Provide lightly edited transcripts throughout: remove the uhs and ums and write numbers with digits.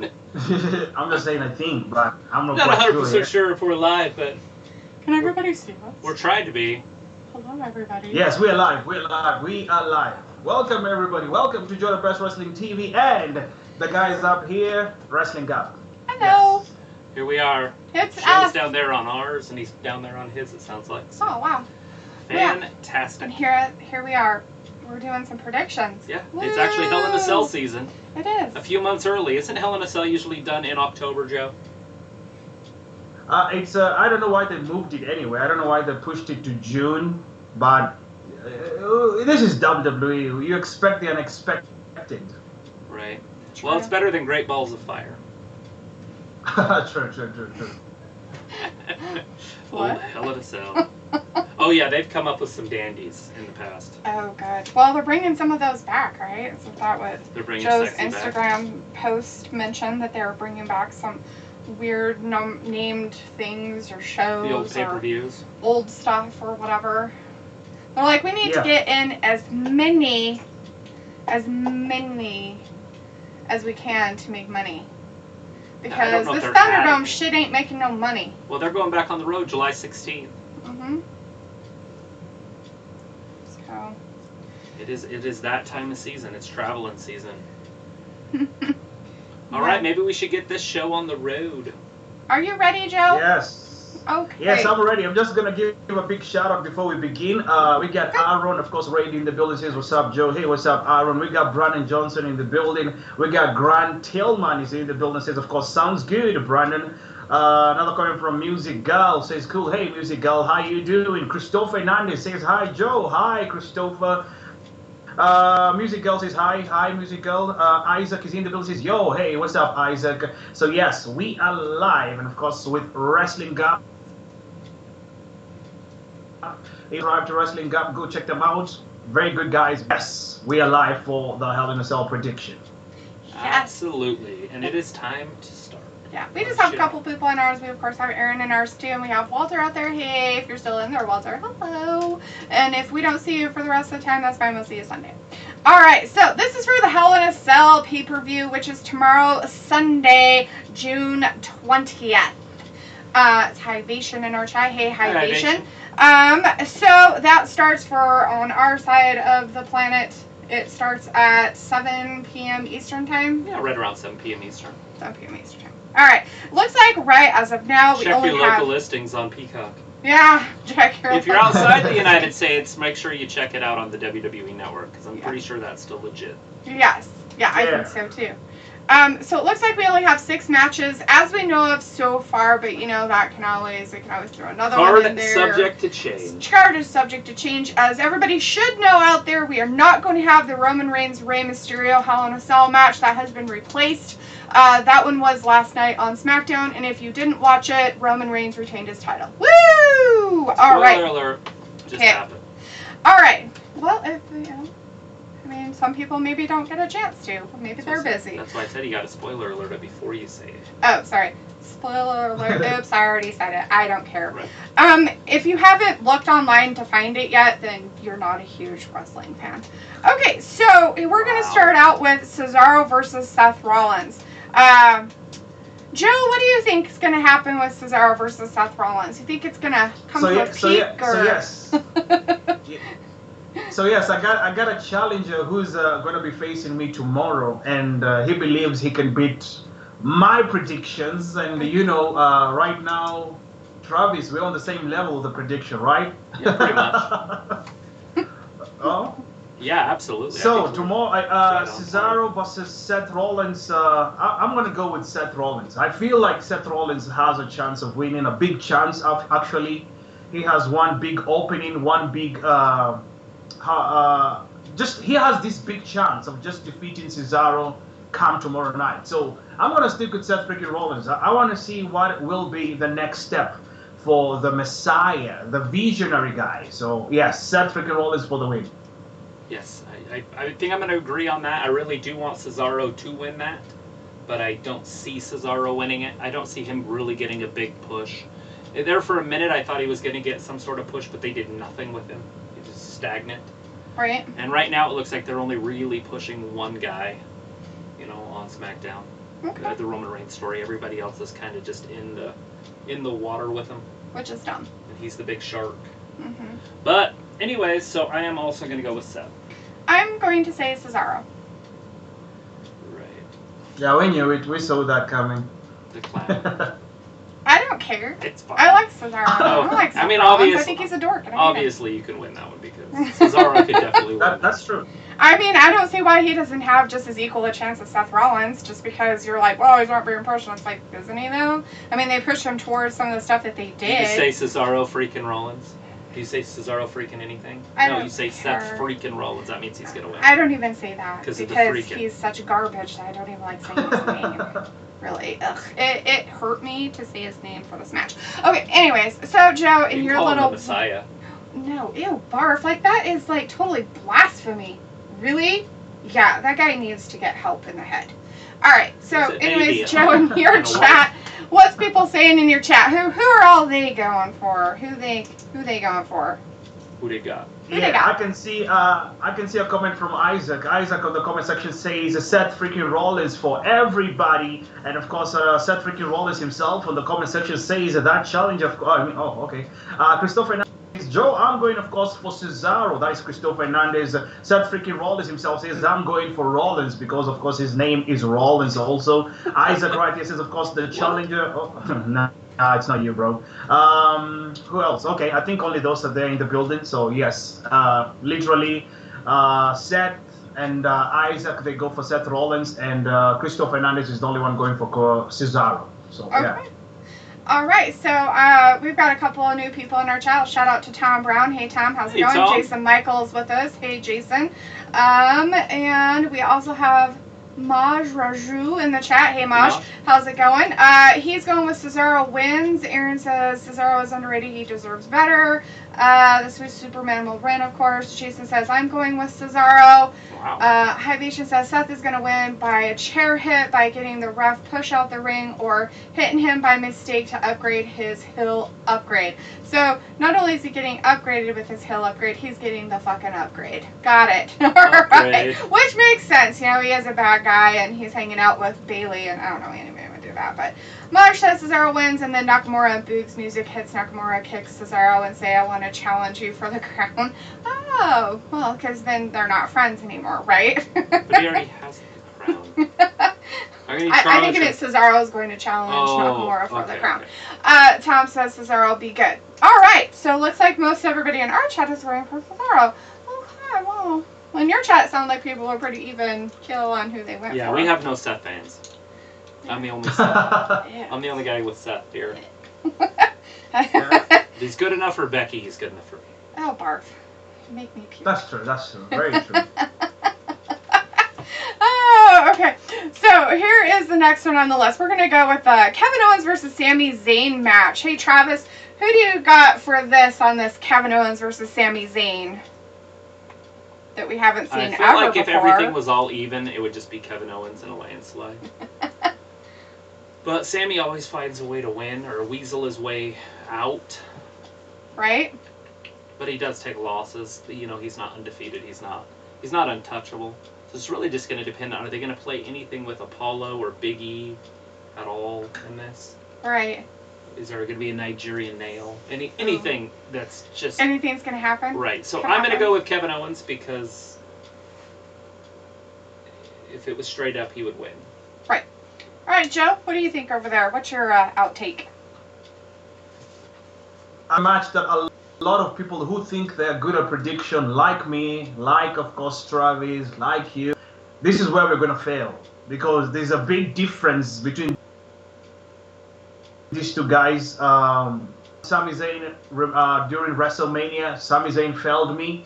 I'm just saying I think, but I'm not Not quite 100% sure. sure if we're live, but Can everybody see us? we're trying to be. Hello, everybody. Yes, we're live. We're live. We are live. Welcome, everybody. Welcome to Jordan Press Wrestling TV and the guys up here, Wrestling Gap. Hello. Yes. Here we are. It's Shane's us. down there on ours, and he's down there on his, it sounds like. So Oh, wow. And fantastic. here we are. We're doing some predictions. Yeah, it's actually Hell in a Cell season. It is. A few months early. Isn't Hell in a Cell usually done in October, Joe? It's I don't know why they moved it anyway. I don't know why they pushed it to June, but this is WWE. You expect the unexpected. Right. True. Well, it's better than Great Balls of Fire. True. What? Oh, Hell in a Cell. Oh, yeah, they've come up with some dandies in the past. Oh, good. Well, they're bringing some of those back, right? So that what They're bringing Joe's sexy back. Instagram post mentioned, that they were bringing back some weird named things or shows The old or pay-per-views. old stuff or whatever. They're like, we need to Yeah. get in as many as we can to make money. I don't Because know if this they're Thunderdome adding. shit ain't making no money. Well, they're going back on the road July 16th. Mm-hmm. So. It is that time of season. It's traveling season. All right, maybe we should get this show on the road. Are you ready, Joe? Yes. Okay. Yes, I'm ready. I'm just gonna give a big shout out before we begin. We got Aaron, of course, Ray in the building. Says, "What's up, Joe?" Hey, what's up, Aaron? We got Brandon Johnson in the building. We got Grant Tillman is in the building. Says, "Of course, sounds good, Brandon." Another comment from Music Girl says, "Cool. Hey, Music Girl, how you doing?" Christopher Hernandez says, "Hi, Joe." Hi, Christopher. Music Girl says hi Music Girl. Isaac is in the building, says, "Yo, hey, what's up, Isaac?" So yes, we are live, and of course with Wrestling Gap. If you arrived to Wrestling Gap, go check them out. Very good guys. Yes, we are live for the Hell in a Cell prediction. Yes. Absolutely. And it is time to start. Yeah, we just have a couple people in ours. We, of course, have Aaron in ours, too. And we have Walter out there. Hey, if you're still in there, Walter, hello. And if we don't see you for the rest of the time, that's fine. We'll see you Sunday. All right, so this is for the Hell in a Cell pay-per-view, which is tomorrow, Sunday, June 20th. It's Hivation in our chat. Hey, Hivation. So that starts on our side of the planet. It starts at 7 p.m. Eastern time. Yeah, right around 7 p.m. Eastern. 7 p.m. Eastern time. All right. Looks like right as of now we Check only your have. local listings on Peacock. Yeah, check your. If you're outside the United States, make sure you check it out on the WWE Network, because I'm pretty sure that's still legit. Yes. Yeah, I think so too. So it looks like we only have 6 matches, as we know of so far. But you know that we can always throw another one in there. Subject to change. Card is subject to change, as everybody should know out there. We are not going to have the Roman Reigns Rey Mysterio Hell in a Cell match. That has been replaced. That one was last night on SmackDown, and if you didn't watch it, Roman Reigns retained his title. Woo! All right. Spoiler alert. Just happened. All right. Well, if I mean, some people maybe don't get a chance to. Maybe they're busy. That's why I said you got a spoiler alert it before you say it. Oh, sorry. Spoiler alert. Oops, I already said it. I don't care. Right. If you haven't looked online to find it yet, then you're not a huge wrestling fan. Okay, so we're going to start out with Cesaro versus Seth Rollins. Joe, what do you think is going to happen with Cesaro versus Seth Rollins? You think it's going to come to a peak? So yes, I got a challenger who's going to be facing me tomorrow, and he believes he can beat my predictions. And you know, right now, Travis, we're on the same level of the prediction, right? Yeah, pretty much. Oh. Yeah, absolutely. So tomorrow, Cesaro versus Seth Rollins. I'm gonna go with Seth Rollins. I feel like Seth Rollins has a chance of winning, a big chance of actually. He has one big opening, one big. He has this big chance of just defeating Cesaro come tomorrow night. So I'm gonna stick with Seth freaking Rollins. I want to see what will be the next step for the Messiah, the visionary guy. So yes, Seth freaking Rollins for the win. Yes, I think I'm going to agree on that. I really do want Cesaro to win that, but I don't see Cesaro winning it. I don't see him really getting a big push. There for a minute, I thought he was going to get some sort of push, but they did nothing with him. He was just stagnant. Right. And right now, it looks like they're only really pushing one guy, on SmackDown. Okay. the Roman Reigns story. Everybody else is kind of just in the water with him, Which is dumb. and he's the big shark. Mm-hmm. But anyways, so I am also going to go with Seth. I'm going to say Cesaro. Right. Yeah, we knew it. We saw that coming. The clown. I don't care. It's fine. I like Cesaro. I like Seth I mean, Rollins. I obvious- think he's a dork. And I hate him. Obviously, you can win that one because Cesaro could definitely win. That's true. I mean, I don't see why he doesn't have just as equal a chance as Seth Rollins, just because you're like, well, he's not being pushed. And it's like, isn't he, though? I mean, they pushed him towards some of the stuff that they Do you say did. Cesaro freaking Rollins? Do you say Cesaro freaking anything? I No, don't you say care. Seth freaking Rollins. That means he's going to win. I don't even say that 'Cause of the because freaking. he's such garbage that I don't even like saying his name. Really. Ugh. It hurt me to say his name for this match. Okay, anyways. So, Joe, in You your call him the little... Messiah. No, ew, barf. Like, that is, like, totally blasphemy. Really? Yeah, that guy needs to get help in the head. Alright, so, Is it anyways, maybe? Joe, in your And a chat, what's people saying in your chat? Who are all they going for? Who they going for? Who they got? Who they Yeah, got? I can see a comment from Isaac. Isaac on the comment section says Seth freaking Rollins for everybody, and of course Seth freaking Rollins himself on the comment section says that challenge of okay. Christopher Hernandez, Joe, I'm going of course for Cesaro. That is Christopher Hernandez. Seth freaking Rollins himself says I'm going for Rollins because of course his name is Rollins also. Isaac right here says of course the challenger. Oh, nah, it's not you, bro. Who else? Okay, I think only those are there in the building. So yes, literally, Seth and Isaac, they go for Seth Rollins, and Christopher Hernandez is the only one going for Cesaro. So yeah. Okay. All right, so we've got a couple of new people in our chat. Shout out to Tom Brown. Hey, Tom, how's it Hey, going? Tom. Jason Michaels with us. Hey, Jason. And we also have Maj Raju in the chat. Hey, Maj, Maj. how's it going? He's going with Cesaro wins. Aaron says Cesaro is underrated. He deserves better. This was Superman will win, of course. Jason says I'm going with Cesaro. Wow. Hibation says Seth is going to win by a chair hit, by getting the ref push out the ring, or hitting him by mistake to upgrade his hill upgrade. So not only is he getting upgraded with his hill upgrade, he's getting the fucking upgrade. Got it. All right. Upgrade. Which makes sense. You know, he is a bad guy and he's hanging out with Bailey, and I don't know anybody would do that, but Marsh says Cesaro wins, and then Nakamura and Boog's music hits. Nakamura kicks Cesaro and say, I want to challenge you for the crown. Oh, well, because then they're not friends anymore, right? But he already has the crown. I think it's Cesaro's going to challenge Nakamura for the crown. Okay. Tom says Cesaro will be good. All right, so looks like most everybody in our chat is going for Cesaro. Okay, well, in your chat, it sounds like people are pretty even kill on who they went for. Yeah, we have no Seth fans. I'm the only Seth. Yeah. I'm the only guy with Seth here. Yeah. If he's good enough for Becky, he's good enough for me. Oh, barf. You make me puke. That's true. That's true. Very true. Oh, okay. So here is the next one on the list. We're going to go with Kevin Owens versus Sami Zayn match. Hey, Travis, who do you got for this on this Kevin Owens versus Sami Zayn that we haven't seen I feel ever like before? if everything was all even, it would just be Kevin Owens in a landslide. But Sammy always finds a way to win or weasel his way out. Right? But he does take losses. You know, he's not undefeated. He's not untouchable. So it's really just going to depend on, are they going to play anything with Apollo or Big E at all in this? Right. Is there going to be a Nigerian nail? Anything that's just... Anything's going to happen? Right. So Can I'm going to happen. go with Kevin Owens because if it was straight up, he would win. Right. All right, Joe, what do you think over there? What's your outtake? A match that a lot of people who think they're good at prediction, like me, like of course Travis, like you, this is where we're going to fail because there's a big difference between these two guys. Sami Zayn during WrestleMania, Sami Zayn failed me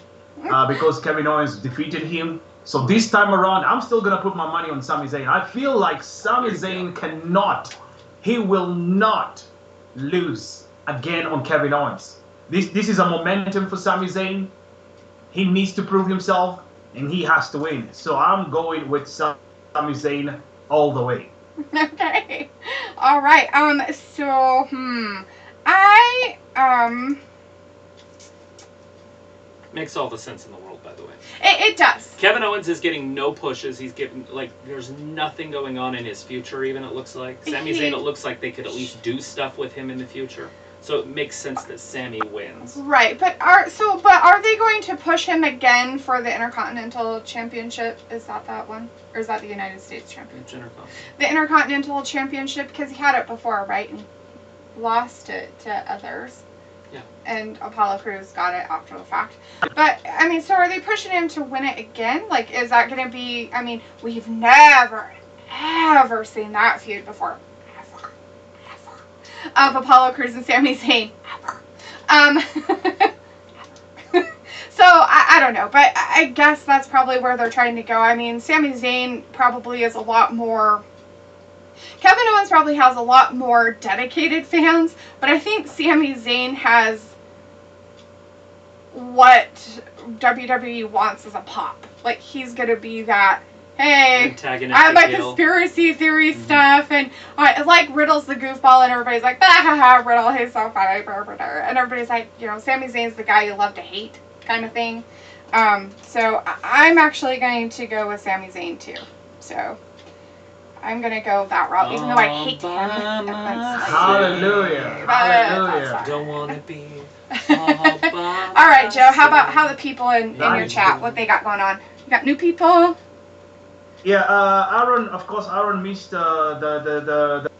because Kevin Owens defeated him. So this time around, I'm still going to put my money on Sami Zayn. I feel like Sami Zayn he will not lose again on Kevin Owens. This is a momentum for Sami Zayn. He needs to prove himself, and he has to win. So I'm going with Sami Zayn all the way. Okay. All right. Makes all the sense in the world, by the way. It does. Kevin Owens is getting no pushes. He's getting, like, there's nothing going on in his future, even, it looks like. Sami Zayn, it looks like they could at least do stuff with him in the future. So it makes sense that Sami wins. Right, but are they going to push him again for the Intercontinental Championship? Is that one? Or is that the United States Championship? The Intercontinental Championship, because he had it before, right? And lost it to others. Yeah. And Apollo Crews got it after the fact. But, I mean, so are they pushing him to win it again? Like, is that going to be... I mean, we've never, ever seen that feud before. Ever. Of Apollo Crews and Sami Zayn. Ever. So, I don't know. But I guess that's probably where they're trying to go. I mean, Sami Zayn probably is a lot more... Kevin Owens probably has a lot more dedicated fans, but I think Sami Zayn has what WWE wants as a pop. Like, he's going to be that, hey, I have my conspiracy theory stuff, and like Riddle's the goofball, and everybody's like, Riddle, he's so funny, and everybody's like, you know, Sami Zayn's the guy you love to hate, kind of thing. So I'm actually going to go with Sami Zayn, too. So... I'm going to go that route, even though I hate him. Hallelujah. Hallelujah. Don't want to be all right, Joe, how the people in your chat, what they got going on? You got new people? Yeah, Aaron, of course, Aaron missed the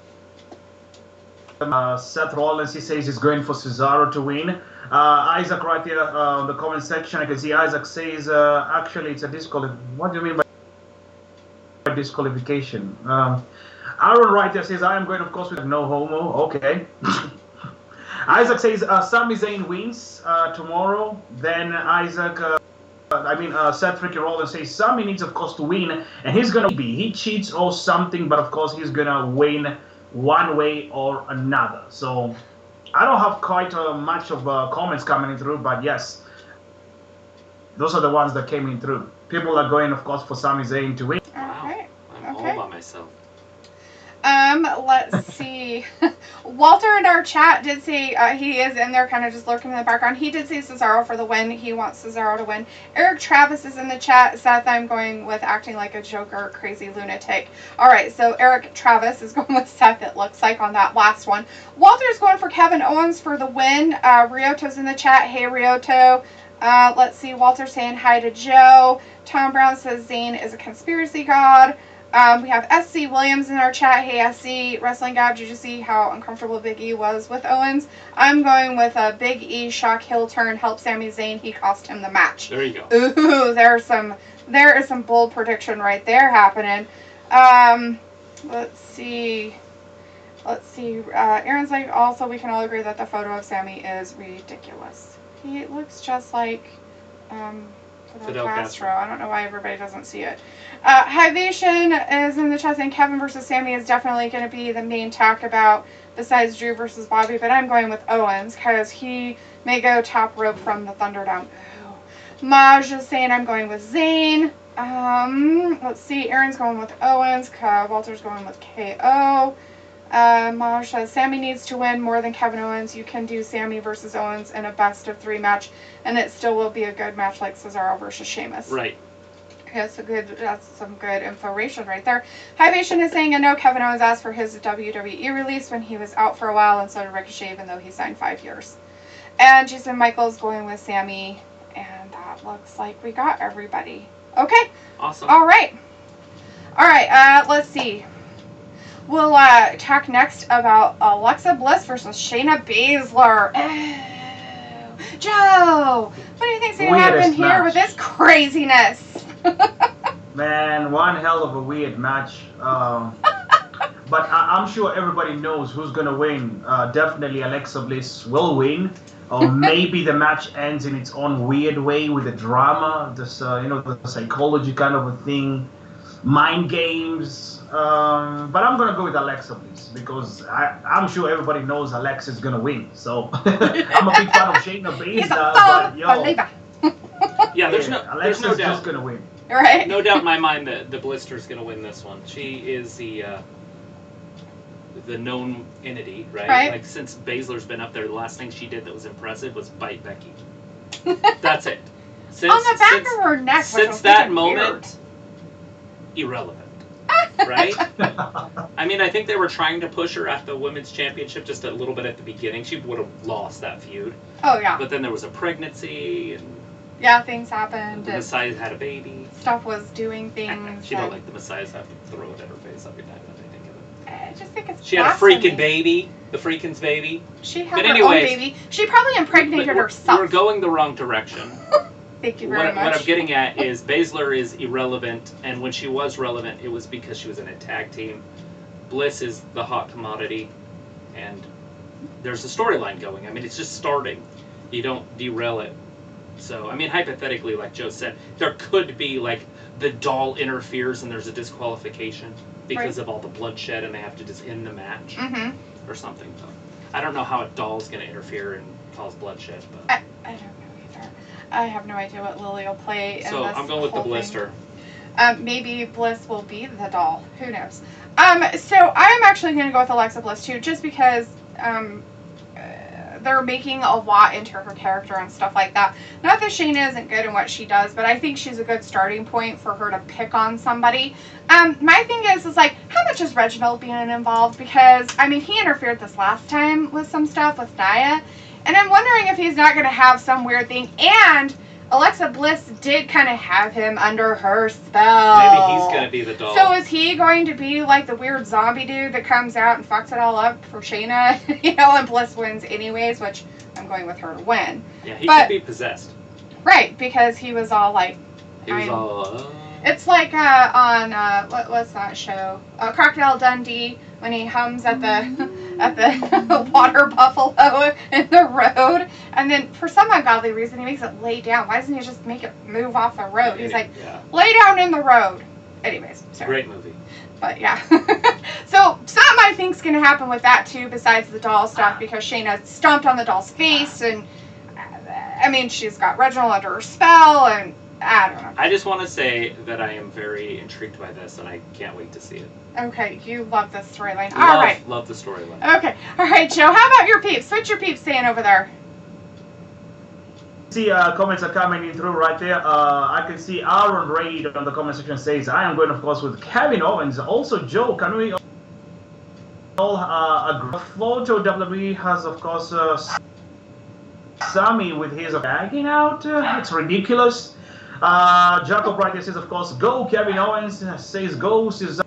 Seth Rollins. He says he's going for Cesaro to win. Isaac right here in the comment section, I can see Isaac says, actually, it's a disqualification. What do you mean by disqualification? Aaron right there says, I am going, of course, with no homo. Okay. Isaac says, Sami Zayn wins tomorrow. Then Isaac, Seth Ricky Rollins says, Sami needs, of course, to win. And he's going to be, he cheats or something, but of course, he's going to win one way or another. So I don't have quite much of comments coming through, but yes, those are the ones that came in through. People are going, of course, for Sami Zayn to win. Okay. I'm all by myself. Let's see. Walter in our chat did say he is in there kind of just lurking in the background. He did say Cesaro for the win. He wants Cesaro to win. Eric Travis is in the chat. Seth, I'm going with acting like a joker, crazy lunatic. All right, so Eric Travis is going with Seth, it looks like, on that last one. Walter's going for Kevin Owens for the win. Ryoto's in the chat. Hey, Ryoto. Let's see. Walter saying hi to Joe. Tom Brown says Zayn is a conspiracy god. We have SC Williams in our chat. Hey, SC Wrestling Gab, did you see how uncomfortable Big E was with Owens? I'm going with a Big E shock heel turn, help Sami Zayn. He cost him the match. There you go. Ooh, there is some bold prediction right there happening. Let's see. Aaron's like, also, we can all agree that the photo of Sami is ridiculous. He looks just like Fidel Castro. I don't know why everybody doesn't see it. Hivation is in the chat saying Kevin versus Sami is definitely going to be the main talk about besides Drew versus Bobby, but I'm going with Owens because he may go top rope from the Thunderdome. Maj is saying I'm going with Zayn. Let's see. Aaron's going with Owens. Walter's going with KO. Maj says Sami needs to win more than Kevin Owens. You can do Sami versus Owens in a best of 3 match, and it still will be a good match like Cesaro versus Sheamus. Right. That's some good information right there. Hivation is saying, I know Kevin Owens asked for his WWE release when he was out for a while, and so did Ricochet, even though he signed 5 years. And Jason Michaels going with Sami, and that looks like we got everybody. Okay. Awesome. All right. Let's see. We'll talk next about Alexa Bliss versus Shayna Baszler. Oh, Joe, what do you think's going to happen here with this craziness? Man, one hell of a weird match. But I'm sure everybody knows who's going to win. Definitely Alexa Bliss will win. Or maybe the match ends in its own weird way with the drama, this, the psychology kind of a thing, mind games. But I'm going to go with Alexa Bliss because I'm sure everybody knows Alexa is going to win. So I'm a big fan of Shayna Baszler. Yeah, there's no doubt. Just going to win. Right. No doubt in my mind that the Blister's going to win this one. She is the known entity, right? Like, since Baszler's been up there, the last thing she did that was impressive was bite Becky. That's it. Since, on the back since, of her neck. since that moment, irrelevant. Right? I mean, I think they were trying to push her at the women's championship just a little bit at the beginning. She would have lost that feud. Oh yeah. But then there was a pregnancy, and Yeah, things happened. the And Messiah had a baby. stuff was doing things. She don't and like the Messiahs have to throw it at her face every time that I think of it. I just think it's She had a blasphemy. freaking baby. The freakin's baby. She had But her own anyways, baby. She probably impregnated But we're- herself. We're going the wrong direction. Thank you very much. What I'm getting at is Baszler is irrelevant, and when she was relevant, it was because she was in a tag team. Bliss is the hot commodity, and there's a storyline going. I mean, it's just starting. You don't derail it. So, I mean, hypothetically, like Joe said, there could be, like, the doll interferes and there's a disqualification because of all the bloodshed and they have to just end the match Mm-hmm. or something. So, I don't know how a doll's going to interfere and cause bloodshed. But I don't know either. I have no idea what Lily will play in so, this I'm going with the whole thing. blister. Maybe Bliss will be the doll. Who knows? So I'm actually going to go with Alexa Bliss too, just because they're making a lot into her character and stuff like that. Not that Shayna isn't good in what she does, but I think she's a good starting point for her to pick on somebody. My thing is like, how much is Reginald being involved? Because, I mean, he interfered this last time with some stuff with Nia, and I'm wondering if he's not going to have some weird thing. And Alexa Bliss did kind of have him under her spell. Maybe he's going to be the doll. So is he going to be like the weird zombie dude that comes out and fucks it all up for Shayna? And Bliss wins anyways, which I'm going with her to win. Yeah, he But- could be possessed. Right, because he was all like, He was all, it's like on what's that show? Crocodile Dundee, when he hums at the water buffalo in the road, and then for some ungodly reason he makes it lay down. Why doesn't he just make it move off the road? He's like, yeah. lay down in the road. Anyways, sorry. Great movie. But yeah. So something I think's gonna happen with that too, besides the doll stuff, because Shayna stomped on the doll's face, and I mean she's got Reginald under her spell, and I don't know. I just want to say that I am very intrigued by this, and I can't wait to see it. Okay, you love this storyline. All right. Love the storyline. Okay. All right, Joe. How about your peeps? What's your peeps saying over there? See, comments are coming in through right there. I can see Aaron Reid on the comment section says, I am going, of course, with Kevin Owens. Also, Joe, can we all agree? Photo WWE has, of course, Sammy with his bagging out. It's ridiculous. Jacob Wright says, of course, go Kevin Owens. Says, go Cesaro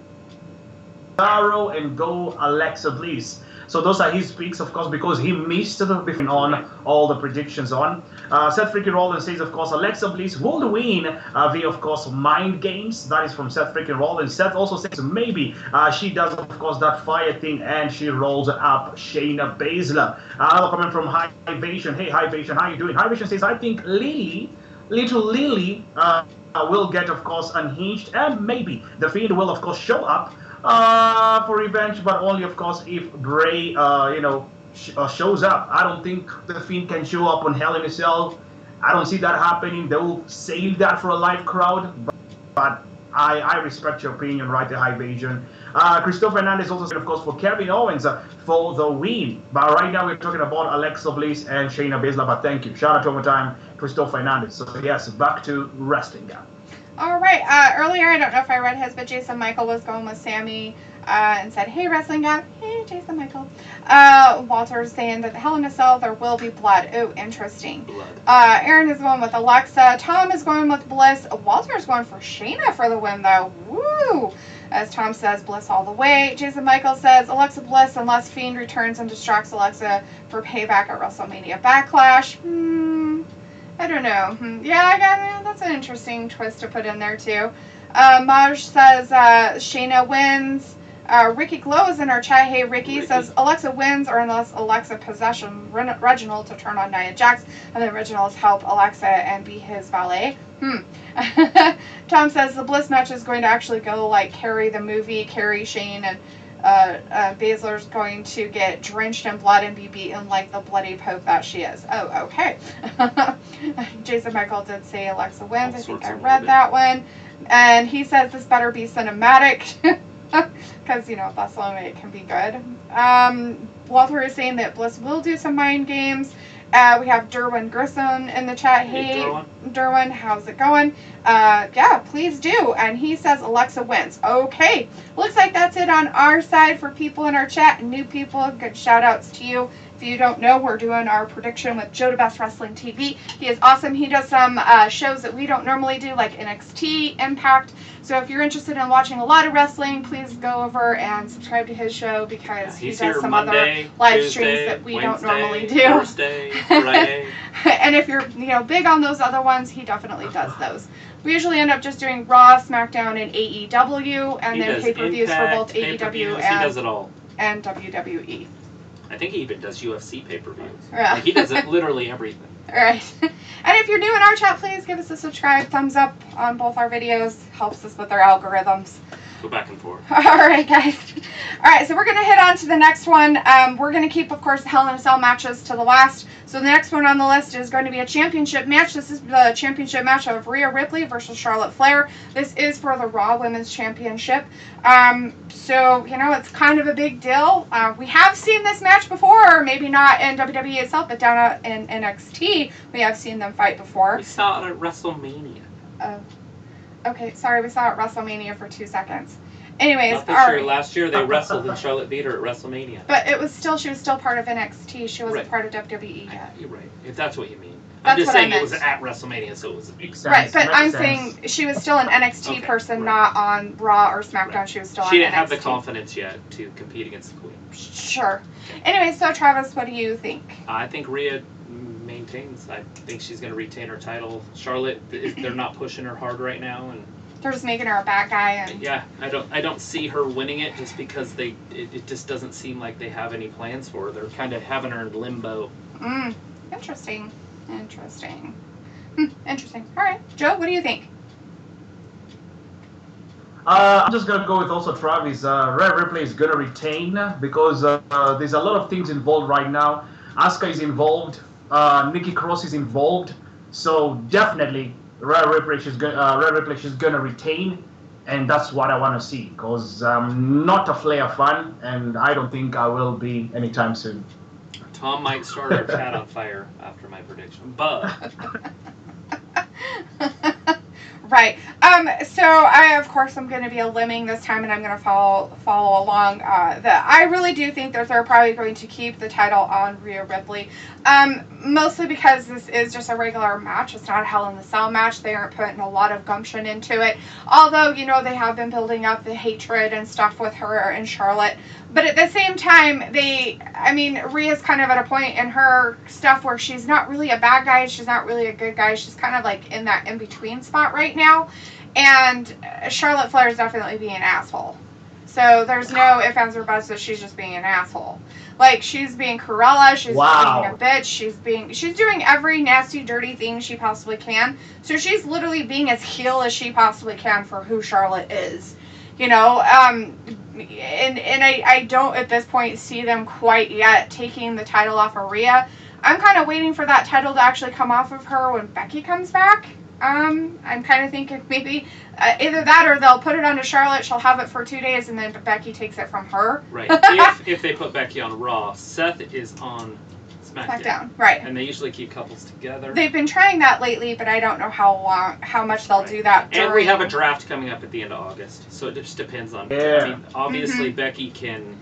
and go Alexa Bliss. So those are his picks, of course, because he missed the briefing on all the predictions on. Seth freaking Rollins says, of course, Alexa Bliss will win via, of course, mind games. That is from Seth freaking Rollins. Seth also says maybe she does, of course, that fire thing and she rolls up Shayna Baszler. Another comment from High Vision. Hey, High Vision, how you doing? High Vision says, I think little Lily will get, of course, unhinged, and maybe the Fiend will, of course, show up for revenge, but only, of course, if Bray, shows up. I don't think the Fiend can show up on Hell in a Cell. I don't see that happening. They will save that for a live crowd, but I respect your opinion, right there, High Vision. Christopher Hernandez also said, of course, for Kevin Owens for the win. But right now we're talking about Alexa Bliss and Shayna Baszler. But thank you. Shout out to one more time, Christopher Hernandez. So yes, back to wrestling guy. All right. Earlier, I don't know if I read his, but Jason Michael was going with Sammy and said, hey, wrestling guy. Hey, Jason Michael. Walter's saying that the Hell in a Cell, there will be blood. Oh, interesting. Blood. Aaron is going with Alexa. Tom is going with Bliss. Walter's going for Shayna for the win, though. Woo! As Tom says, Bliss all the way. Jason Michael says, Alexa Bliss unless Fiend returns and distracts Alexa for payback at WrestleMania Backlash. I don't know. Yeah, that's an interesting twist to put in there, too. Maj says Shayna wins. Ricky Glow is in our chat. Hey, Ricky says Alexa wins or unless Alexa possession Reginald to turn on Nia Jax, and then Reginald help Alexa and be his valet. Tom says the Bliss match is going to actually go like Carrie the movie, Carrie, Shane, and Baszler's going to get drenched in blood and be beaten like the bloody pope that she is. Oh, okay. Jason Michael did say Alexa wins. I think I read that one. And he says this better be cinematic. Because, Barcelona, it can be good. Walter is saying that Bliss will do some mind games. We have Derwin Grissom in the chat. Hey, Derwin. Derwin, how's it going? Yeah, please do. And he says Alexa wins. Okay. Looks like that's it on our side for people in our chat and new people. Good shout outs to you. If you don't know, we're doing our prediction with Joe DeBest Wrestling TV. He is awesome. He does some shows that we don't normally do, like NXT, Impact. So if you're interested in watching a lot of wrestling, please go over and subscribe to his show because he does some Monday, other live Tuesday, streams that we Wednesday, don't normally do. Thursday, Friday. And if you're big on those other ones, he definitely does those. We usually end up just doing Raw, SmackDown, and AEW, and then pay-per-views for both AEW he does it all. and WWE. I think he even does UFC pay-per-views. Yeah. Like, he does literally everything. Alright. And if you're new in our chat, please give us a subscribe, thumbs up on both our videos. Helps us with our algorithms. Go back and forth. Alright, guys. Alright, so we're going to hit on to the next one. We're going to keep, of course, the Hell in a Cell matches to the last. So the next one on the list is going to be a championship match. This is the championship match of Rhea Ripley versus Charlotte Flair. This is for the Raw Women's Championship. So, it's kind of a big deal. We have seen this match before, maybe not in WWE itself, but down in NXT, we have seen them fight before. We saw it at WrestleMania. Okay, sorry, we saw it at WrestleMania for 2 seconds. Anyways, Not this year. Last year they wrestled and Charlotte beat her at WrestleMania. But she was still part of NXT. She wasn't part of WWE yet. You're right. If that's what you mean. That's I'm just what saying I meant. it was at WrestleMania, so it was a big Makes Right, but I'm sense. saying she was still an NXT person, not on Raw or SmackDown. Right. She was still on NXT. She didn't have the confidence yet to compete against the Queen. Sure. Anyway, so Travis, what do you think? I think Rhea maintains. I think she's going to retain her title. Charlotte, they're not pushing her hard right now, and They're just making her a bad guy, and yeah, I don't see her winning it just because it just doesn't seem like they have any plans for her. They're kind of having her in limbo. Interesting. Interesting. All right, Joe, what do you think? I'm just going to go with also Travis. Rhea Ripley is going to retain because there's a lot of things involved right now. Asuka is involved. Nikki Cross is involved. So definitely Rhea Ripley, she's going to retain. And that's what I want to see because I'm not a Flair fan and I don't think I will be anytime soon. Tom might start our chat on fire after my prediction, but Right. So I, of course, am going to be a lemming this time, and I'm going to follow along. I really do think that they're probably going to keep the title on Rhea Ripley, mostly because this is just a regular match. It's not a Hell in the Cell match. They aren't putting a lot of gumption into it. Although, they have been building up the hatred and stuff with her and Charlotte. But at the same time, Rhea's kind of at a point in her stuff where she's not really a bad guy. She's not really a good guy. She's kind of like in that in-between spot right now. And Charlotte Flair is definitely being an asshole. So there's no ifs, ands, or buts that she's just being an asshole. Like, she's being Cruella, she's being a bitch, she's doing every nasty, dirty thing she possibly can. So she's literally being as heel as she possibly can for who Charlotte is. And I don't at this point see them quite yet taking the title off of Rhea. I'm kind of waiting for that title to actually come off of her when Becky comes back. I'm kind of thinking maybe either that or they'll put it onto Charlotte, she'll have it for 2 days, and then Becky takes it from her. Right. if they put Becky on Raw, Seth is on SmackDown. Right. And they usually keep couples together. They've been trying that lately, but I don't know how much they'll do that. And we have a draft coming up at the end of August, so it just depends on. Yeah. Obviously Becky can.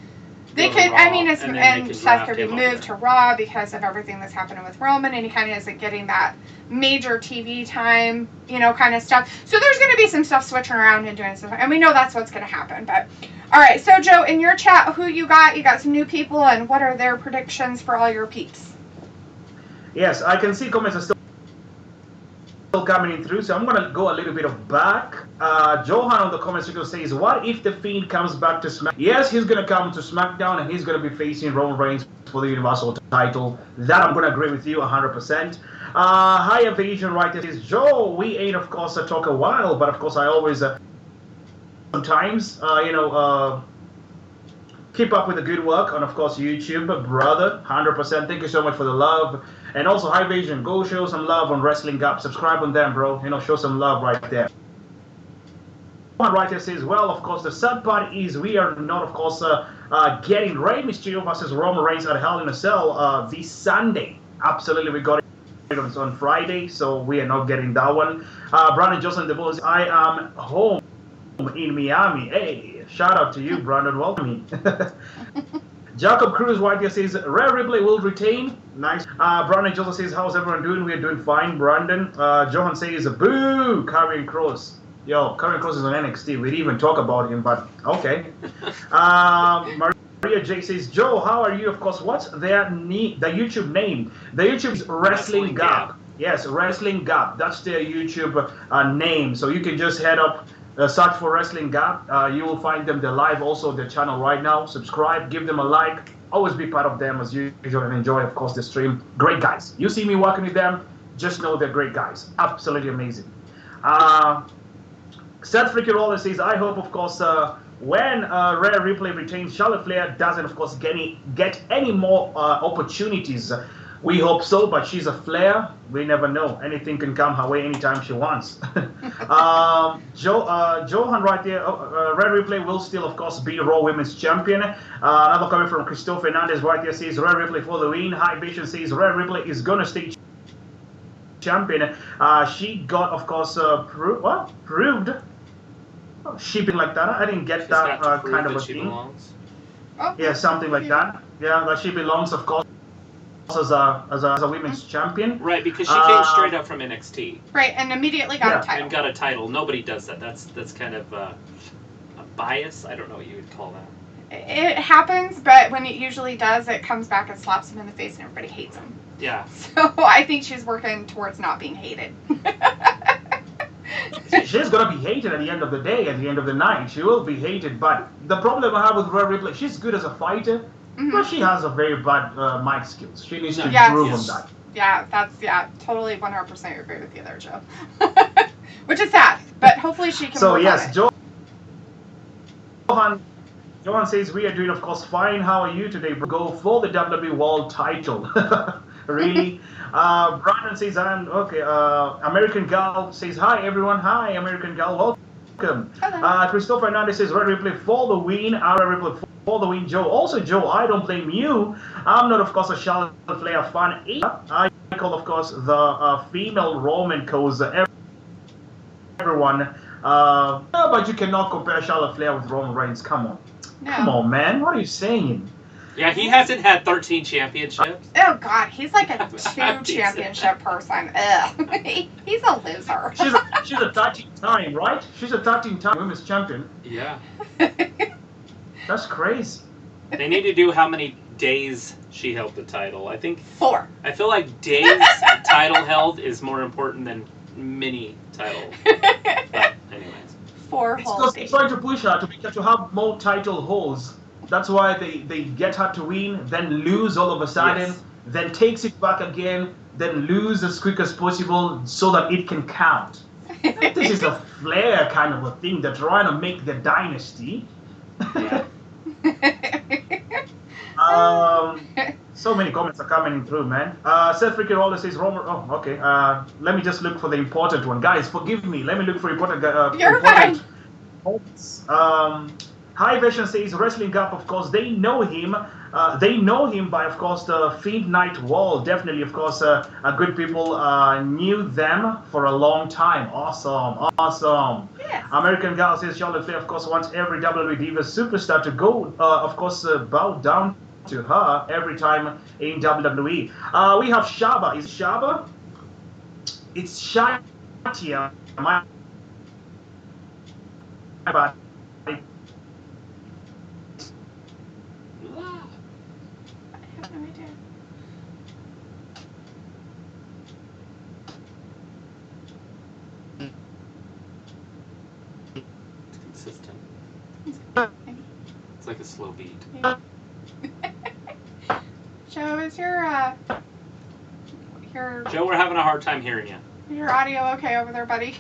They could, Raw, and Seth could be him moved to Raw because of everything that's happening with Roman, and he kind of isn't getting that major TV time, kind of stuff. So there's going to be some stuff switching around and doing stuff, and we know that's what's going to happen. But all right, so Joe, in your chat, who you got? You got some new people, and what are their predictions for all your peeps? Yes, I can see comments are still coming in through, so I'm going to go a little bit of back. Johan on the comments section says, what if The Fiend comes back to SmackDown? Yes, he's going to come to SmackDown and he's going to be facing Roman Reigns for the Universal title. That I'm going to agree with you 100%. High Evasion writer says, Joe, we ain't, of course, talk a while, but of course I always, sometimes, keep up with the good work on, of course, YouTube, brother, 100%. Thank you so much for the love. And also, High Vision, go show some love on Wrestling Gap. Subscribe on them, bro. Show some love right there. One writer says, well, of course, the sad part is we are not, of course, getting Rey Mysterio versus Roman Reigns at Hell in a Cell this Sunday. Absolutely, we got it on Friday, so we are not getting that one. Brandon Johnson in the Bulls. I am home in Miami. Hey, shout out to you, Brandon. Welcome. Jacob Cruz right here says Rhea Ripley will retain. Nice. Brandon Johnson says, how's everyone doing? We are doing fine, Brandon. Johan says, boo, Karrion Kross. Yo, Karrion Kross is on NXT. We didn't even talk about him, but okay. Maria J says, Joe, how are you? Of course, what's the YouTube name? The YouTube is Wrestling Gap. Yes, Wrestling Gap. That's their YouTube name. So you can just head up, search for Wrestling Gap. You will find them. They're live also on their channel right now. Subscribe, give them a like. Always be part of them as usual and enjoy, of course, the stream. Great guys. You see me working with them, just know they're great guys. Absolutely amazing. Seth Freaky Roller says, I hope, of course, when Rhea Ripley retains, Charlotte Flair doesn't, of course, get any more opportunities. We hope so, but she's a Flair. We never know. Anything can come her way anytime she wants. Johan right there. Rhea Ripley will still, of course, be Raw Women's Champion. Another comment from Christopher Hernandez right there says, Rhea Ripley for the win. High Vision says, Rhea Ripley is going to stay champion. She got, of course, proved. Shipping like that. I didn't get that kind of a thing. Oh, yeah, something like that. Yeah, that she belongs, of course, as a women's champion. Right, because she came straight up from NXT. Right, and immediately got a title. And got a title. Nobody does that. That's kind of a bias. I don't know what you would call that. It happens, but when it usually does, it comes back and slaps him in the face, and everybody hates him. Yeah. So I think she's working towards not being hated. She's gonna be hated at the end of the day, at the end of the night. She will be hated, but the problem I have with Rhea Ripley, she's good as a fighter, but she has a very bad mic skills. She needs to improve on that. Yeah, totally 100% agree with you there, Joe. Which is sad, but hopefully she can. So yes, Johan says we are doing, of course, fine. How are you today? Go for the WWE World Title. Really? Brandon says, I'm okay. American Gal says, hi everyone. Hi, American Gal. Welcome. Hello. Christopher Hernandez says, Rhea Ripley for the win. Rhea Ripley for the win. Joe. Also, Joe, I don't blame you. I'm not, of course, a Charlotte Flair fan either. I call, of course, the female Roman cause everyone. But you cannot compare Charlotte Flair with Roman Reigns. Come on. No. Come on, man. What are you saying? Yeah, he hasn't had 13 championships. Oh, God. He's like a 2-championship person. Ugh. He's a loser. She's a 13-time, right? She's a 13-time women's champion. Yeah. That's crazy. They need to do how many days she held the title. I think 4. I feel like days title held is more important than mini title. But anyways. 4 whole days. It's trying to push her to have more title holds. That's why they get her to win, then lose all of a sudden, then takes it back again, then lose as quick as possible so that it can count. This is a Flair kind of a thing. They're trying to make the dynasty. Yeah. So many comments are coming through, man. Seth Freaky Roller says, Roman. Oh, okay. Let me just look for the important one. Guys, forgive me. Let me look for important. You're fine. High Vision says Wrestling Gap, of course, they know him. They know him by, of course, the Fiend Night Wall. Definitely, of course, good people knew them for a long time. Awesome. Yes. American Gal says Charlotte Flair, of course, wants every WWE Diva superstar to go, of course, bow down to her every time in WWE. We have Shaba. Is it Shaba? It's Shatia. My bad. Consistent. It's like a slow beat. Joe, is your Joe, we're having a hard time hearing you. Your audio okay over there, buddy?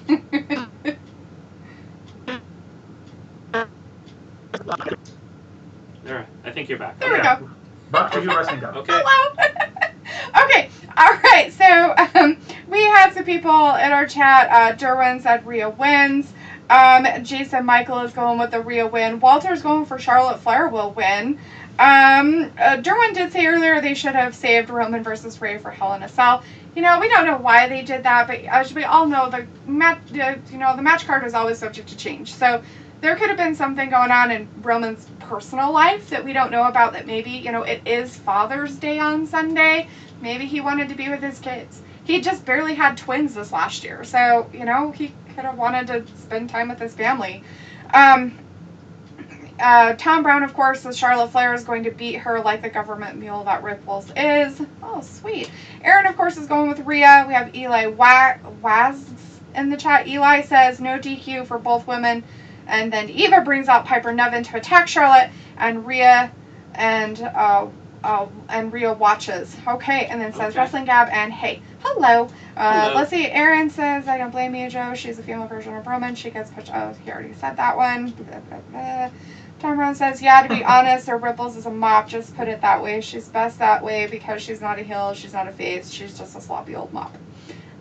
There, I think you're back. There we go. Back to you, Wrestling Gap. Okay. Hello. Okay. All right. So we had some people in our chat. Derwin said Rhea wins. Jason Michael is going with the Rhea win. Walter's going for Charlotte Flair will win. Derwin did say earlier they should have saved Roman versus Rey for Hell in a Cell. We don't know why they did that, but as we all know, the match card is always subject to change. So there could have been something going on in Roman's personal life that we don't know about, that maybe, it is Father's Day on Sunday. Maybe he wanted to be with his kids. He just barely had twins this last year. So, he could have wanted to spend time with his family. Tom Brown, of course, says Charlotte Flair is going to beat her like the government mule that Ripples is. Oh, sweet. Aaron, of course, is going with Rhea. We have Eli Waz in the chat. Eli says no DQ for both women. And then Eva brings out Piper Niven to attack Charlotte, and Rhea and Rhea watches. Okay, and then says Okay. Wrestling Gab and hey, hello. Hello. Let's see. Aaron says I don't blame you, Joe. She's a female version of Roman. She gets pushed. Oh, he already said that one. Blah, blah, blah. Tom Brown says, yeah, to be honest, her Ripples is a mop. Just put it that way. She's best that way because she's not a heel. She's not a face. She's just a sloppy old mop.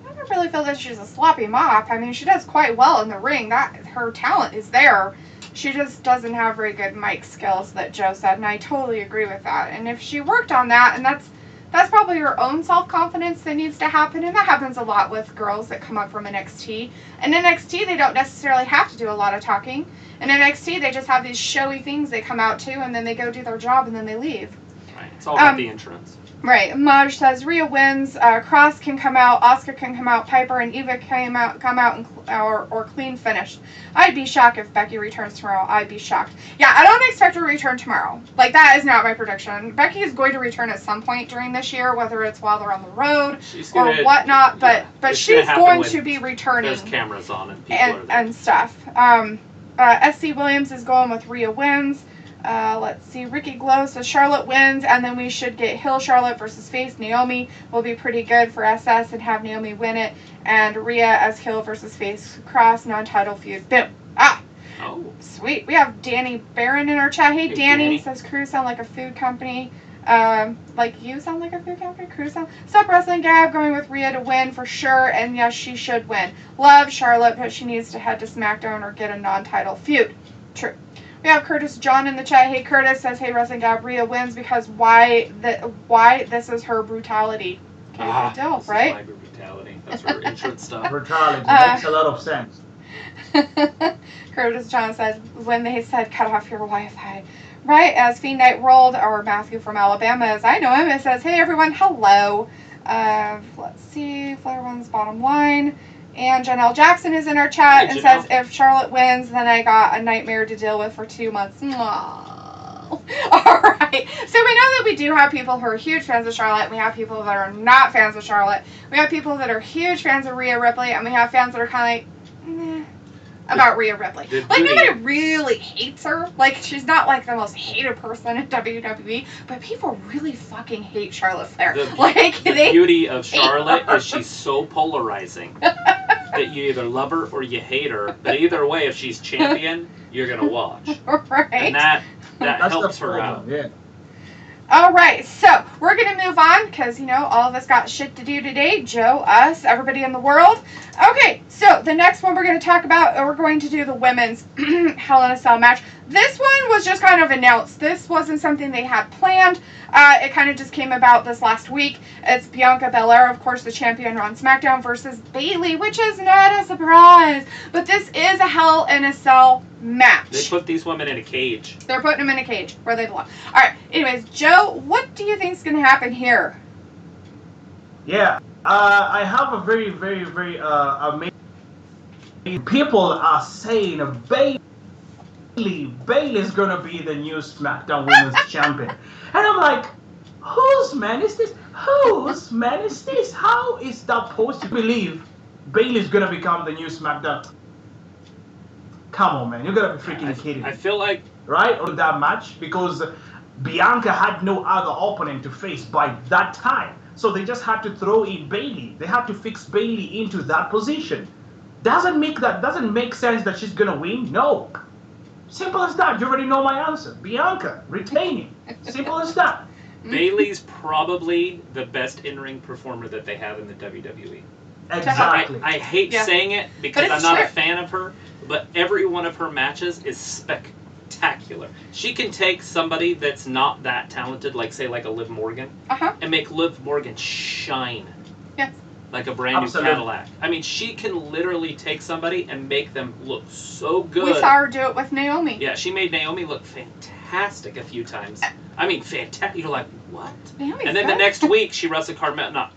I don't really feel that she's a sloppy mop. I mean, she does quite well in the ring. Her talent is there. She just doesn't have very good mic skills, that Joe said, and I totally agree with that. And if she worked on that, and that's probably her own self-confidence that needs to happen, and that happens a lot with girls that come up from NXT. And NXT, they don't necessarily have to do a lot of talking. In NXT, they just have these showy things they come out to, and then they go do their job, and then they leave. Right. It's all about the entrance. Right. Maj says Rhea wins. Cross can come out. Asuka can come out. Piper and Eva come out and or clean finish. I'd be shocked if Becky returns tomorrow. I'd be shocked. Yeah, I don't expect her to return tomorrow. Like, that is not my prediction. Becky is going to return at some point during this year, whether it's while they're on the road or whatnot. But she's going to be returning. There's cameras on and people are there. And stuff. SC Williams is going with Rhea wins. Let's see. Ricky Glow says Charlotte wins, and then we should get Hill Charlotte versus Face Naomi. Will be pretty good for SS and have Naomi win it. And Rhea as Hill versus Face Cross non-title feud. Boom. Oh. Sweet. We have Danny Barron in our chat. Hey, Danny. Says Crew sound like a food company. Like you sound like a food company? Crew sound. Stop Wrestling Gab going with Rhea to win for sure, and yes, she should win. Love Charlotte, but she needs to head to SmackDown or get a non-title feud. True. We have Curtis John in the chat. Hey, Curtis says, hey, Wrestling Gab, Rhea wins because why this is her brutality. Okay, good deal, right? This is my brutality. That's her entrance stuff. Brutality makes a lot of sense. Curtis John says, when they said cut off your Wi-Fi. Right, as Fiend Night rolled, or Matthew from Alabama, as I know him, it says, hey, everyone, hello. Let's see, Flair wins bottom line. And Janelle Jackson is in our chat and says, if Charlotte wins, then I got a nightmare to deal with for 2 months. Aww. All right. So we know that we do have people who are huge fans of Charlotte. We have people that are not fans of Charlotte. We have people that are huge fans of Rhea Ripley. And we have fans that are kind of like, about Rhea Ripley. Like, nobody really hates her. Like, she's not, like, the most hated person in WWE. But people really fucking hate Charlotte Flair. The beauty of Charlotte is she's so polarizing that you either love her or you hate her. But either way, if she's champion, you're going to watch. Right. And that helps her out. Yeah. All right, so we're going to move on because, all of us got shit to do today. Joe, us, everybody in the world. Okay, so the next one we're going to talk about, we're going to do the women's Hell in a Cell match. This one was just kind of announced. This wasn't something they had planned. It kind of just came about this last week. It's Bianca Belair, of course, the champion on SmackDown, versus Bayley, which is not a surprise. But this is a Hell in a Cell match. They put these women in a cage. They're putting them in a cage where they belong. All right. Anyways, Joe, what do you think is going to happen here? Yeah, I have a very, very, very amazing. People are saying Bayley's gonna be the new SmackDown Women's Champion, and I'm like, whose man is this? Whose man is this? How is that supposed to believe Bayley's gonna become the new SmackDown? Come on, man, you're gonna be freaking kidding me. I feel like right on that match because Bianca had no other opponent to face by that time. So they just had to throw in Bayley. They had to fix Bayley into that position. Doesn't make sense that she's gonna win? No. Simple as that. You already know my answer. Bianca retaining. Simple as that. Bayley's probably the best in-ring performer that they have in the WWE. Exactly. I hate Yeah. saying it because But I'm it's not true. a fan of her, but every one of her matches is spectacular. She can take somebody that's not that talented, like say like a Liv Morgan, Uh-huh. and make Liv Morgan shine. Yes. Like a brand Absolutely. new Cadillac. I mean, she can literally take somebody and make them look so good. We saw her do it with Naomi. Yeah, she made Naomi look fantastic a few times. I mean, fantastic. You're like, what? Naomi's And then the good. next week, she wrestled Carmella. Not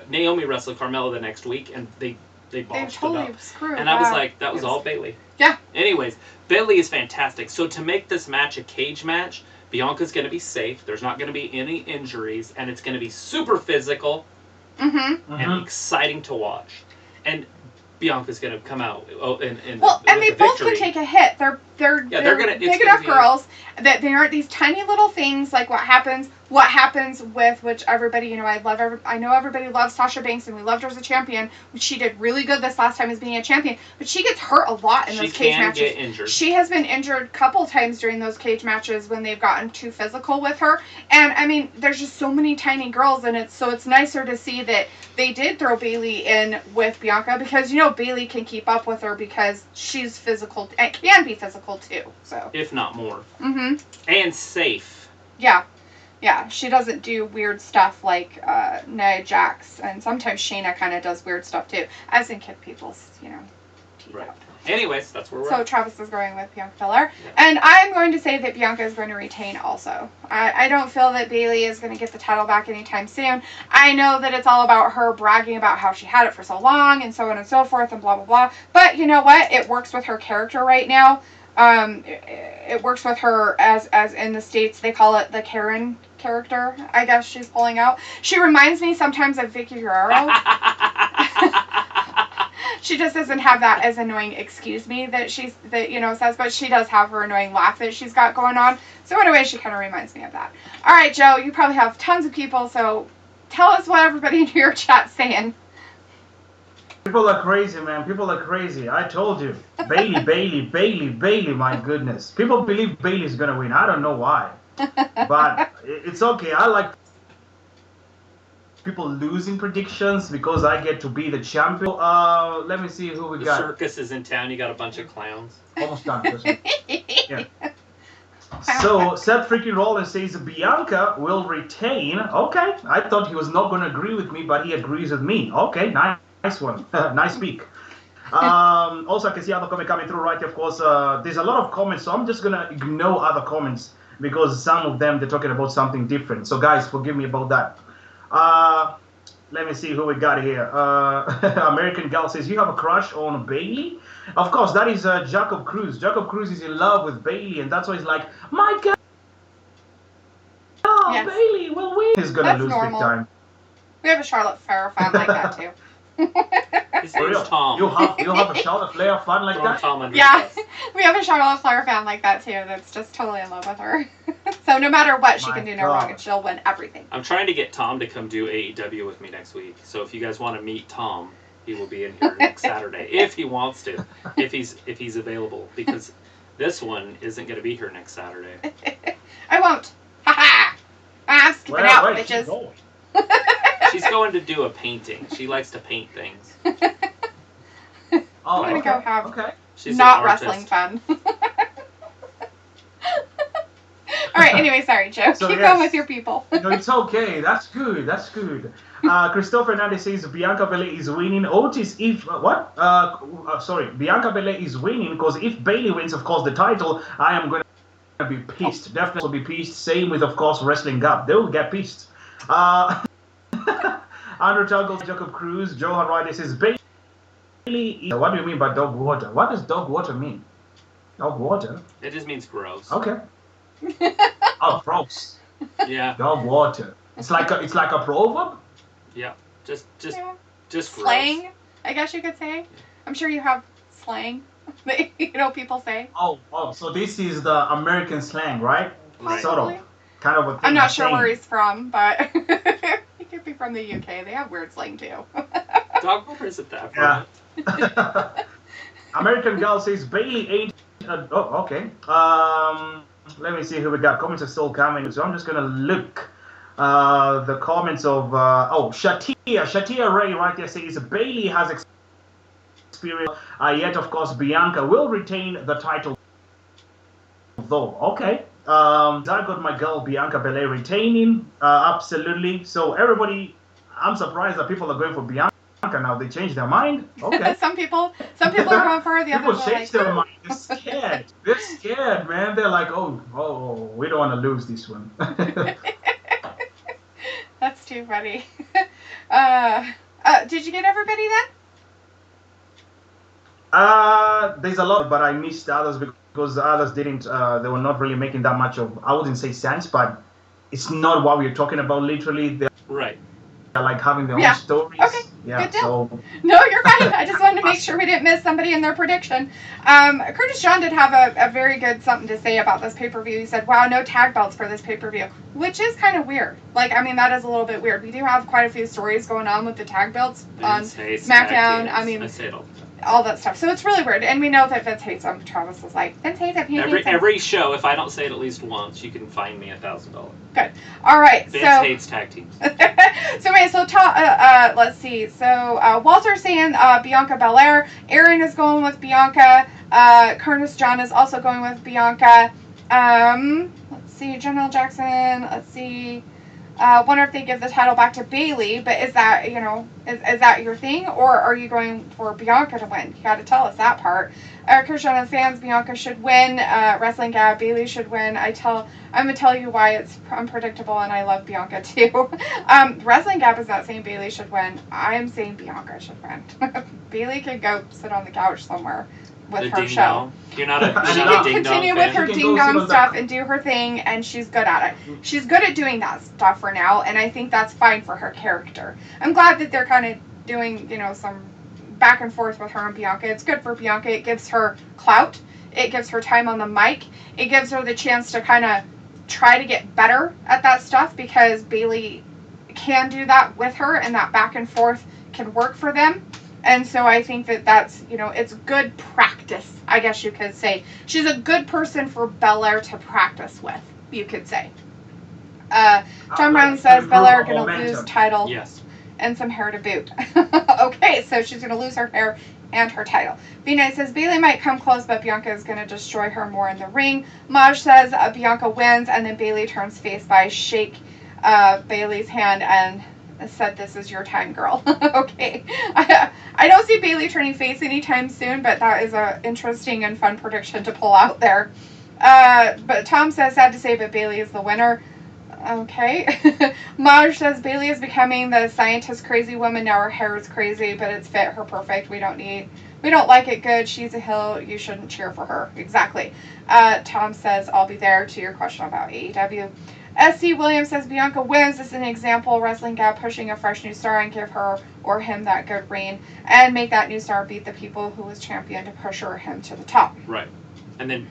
Naomi wrestled Carmella the next week, and they They botched totally it up. screwed. And I was that. like, that was Yes. all Bailey. Yeah. Anyways, Bailey is fantastic. So to make this match a cage match, Bianca's going to be safe. There's not going to be any injuries, and it's going to be super physical Mm-hmm. and exciting to watch. And Bianca's going to come out in Well, and with they the both victory. can take a hit. They're Yeah, they're gonna- it's big gonna enough be girls that they aren't these tiny little things like what happens with which everybody, I know everybody loves Sasha Banks and we loved her as a champion. She did really good this last time as being a champion, but she gets hurt a lot in She those cage can matches. get injured. She has been injured a couple times during those cage matches when they've gotten too physical with her. And I mean, there's just so many tiny girls in it, so it's nicer to see that they did throw Bailey in with Bianca because Bailey can keep up with her because she's physical and can be physical too. So. If not more. Mhm. And safe. Yeah. Yeah, she doesn't do weird stuff like Nia Jax, and sometimes Shayna kind of does weird stuff too, as in kick people's, teeth Right. out. Anyways, that's where we're So at. Travis is going with Bianca Belair. Yeah. And I'm going to say that Bianca is going to retain also. I don't feel that Bailey is going to get the title back anytime soon. I know that it's all about her bragging about how she had it for so long and so on and so forth and blah, blah, blah. But you know what? It works with her character right now. It works with her as in the States, they call it the Karen character, I guess she's pulling out. She reminds me sometimes of Vicky Guerrero. She just doesn't have that as annoying excuse me that says, but she does have her annoying laugh that she's got going on. So in a way, she kind of reminds me of that. All right, Joe, you probably have tons of people, so tell us what everybody in your chat's saying. People are crazy, man. People are crazy. I told you. Bailey, my goodness. People believe Bailey's going to win. I don't know why. But it's okay. I like people losing predictions because I get to be the champion. Let me see who we The got. circus is in town. You got a bunch of clowns. Almost done. Yeah. So Seth freaking Rollins says Bianca will retain. Okay. I thought he was not going to agree with me, but he agrees with me. Okay. Nice one. Nice speak. Also, I can see other comments coming through right here. Of course, there's a lot of comments, so I'm just going to ignore other comments because some of them, they're talking about something different. So, guys, forgive me about that. Let me see who we got here. American Gal says, you have a crush on Bailey? Of course, that is Jacob Cruz. Jacob Cruz is in love with Bailey, and that's why he's like, my God, Yes. Bailey will win. He's going to That's lose normal. big time. We have a Charlotte Flair fan like that too. His For name's real. Tom. You have a Charlotte Flair fan like Throwing that? Tom under Yeah, the bus. we have a Charlotte Flair fan like that too. That's just totally in love with her. So no matter what, she My can do no God. wrong, and she'll win everything. I'm trying to get Tom to come do AEW with me next week. So if you guys want to meet Tom, he will be in here next Saturday if he wants to, if he's available, because this one isn't going to be here next Saturday. I won't. Ha ha! I'm skipping out, Where is she bitches. going? She's going to do a painting. She likes to paint things. Oh, I'm gonna okay. go have Okay. She's not an artist. wrestling fun. All right. Anyway, sorry, Joe. So, Keep yes. going with your people. No, it's okay. That's good. That's good. Christopher Hernandez says Bianca Belair is winning. Otis, if what? Sorry, Bianca Belair is winning because if Bailey wins, of course, the title, I am going to be pissed. Definitely be pissed. Same with, of course, Wrestling Gap. They will get pissed. Andrew Tuggles, Jacob Cruz, Johan Ryder says Bailey. What do you mean by dog water? What does dog water mean? Dog water? It just means gross. Okay. Oh, gross. Yeah, Dog water. It's like a proverb. yeah. Just Yeah. gross. Slang, I guess you could say. I'm sure you have slang that people say. Oh, so this is the American slang, right? Right. Sort of, Possibly. kind of a thing. I'm not sure saying. where he's from, but he could be from the UK. They have weird slang too. Dog water isn't that Yeah. bad. American Girl says Bailey ain't. Okay. Let me see who we got. Comments are still coming, so I'm just gonna look The comments of Shatia Ray right there says Bailey has experience, yet of course Bianca will retain the title though. Okay. I got my girl Bianca Belair retaining. Absolutely. So everybody, I'm surprised that people are going for Bianca now. They changed their mind. Okay. some people are going for her. The People others are change like, their mind. They're scared. They're scared, man. They're like, oh, we don't want to lose this one. That's too funny. Did you get everybody then? There's a lot, but I missed others because the others didn't. They were not really making that much of. I wouldn't say sense, but it's not what we're talking about. Literally, they're Right. like having their own stories. Okay. Yeah. Good deal. So No, you're fine. I just wanted to make sure we didn't miss somebody in their prediction. Curtis John did have a very good something to say about this pay-per-view. He said, wow, no tag belts for this pay-per-view, which is kind of weird. Like, I mean, that is a little bit weird. We do have quite a few stories going on with the tag belts on SmackDown. I mean, I say it all that stuff. So it's really weird. And we know that Vince hates them. Travis was like, Vince hates him. He hates him. Every show, if I don't say it at least once, you can find me $1,000. Good. All right. Vince hates tag teams. So wait, so let's see. So Walter's saying Bianca Belair. Aaron is going with Bianca. Curtis John is also going with Bianca. Let's see, General Jackson. Let's see. Wonder if they give the title back to Bailey, but is that, is that your thing, or are you going for Bianca to win? You got to tell us that part. Christian fans, Bianca should win. Wrestling Gab, Bailey should win. I'm gonna tell you why it's unpredictable, and I love Bianca too. Wrestling Gab is not saying Bailey should win. I'm saying Bianca should win. Bailey could go sit on the couch somewhere with her show. You're not a She can continue with her ding dong stuff and do her thing, and she's good at it. She's good at doing that stuff for now, and I think that's fine for her character. I'm glad that they're kind of doing, some back and forth with her and Bianca. It's good for Bianca. It gives her clout. It gives her time on the mic. It gives her the chance to kind of try to get better at that stuff, because Bailey can do that with her, and that back and forth can work for them. And so I think that that's, it's good practice, I guess you could say. She's a good person for Belair to practice with, you could say. John Brown says Belair going to lose title and some hair to boot. Okay, so she's going to lose her hair and her title. B-Night says Bailey might come close, but Bianca is going to destroy her more in the ring. Maj says Bianca wins, and then Bailey turns face by shake Bailey's hand and said, "This is your time, girl." Okay. I don't see Bailey turning face anytime soon, but that is a interesting and fun prediction to pull out there. But Tom says, sad to say, but Bailey is the winner. Okay. Maj says Bailey is becoming the scientist crazy woman. Now her hair is crazy, but it's fit her perfect. We don't like it good. She's a heel. You shouldn't cheer for her. Exactly. Tom says, I'll be there to your question about AEW. S.C. Williams says Bianca wins. This is an example. Wrestling Gab pushing a fresh new star and give her or him that good reign and make that new star beat the people who was champion to push her or him to the top. Right. And then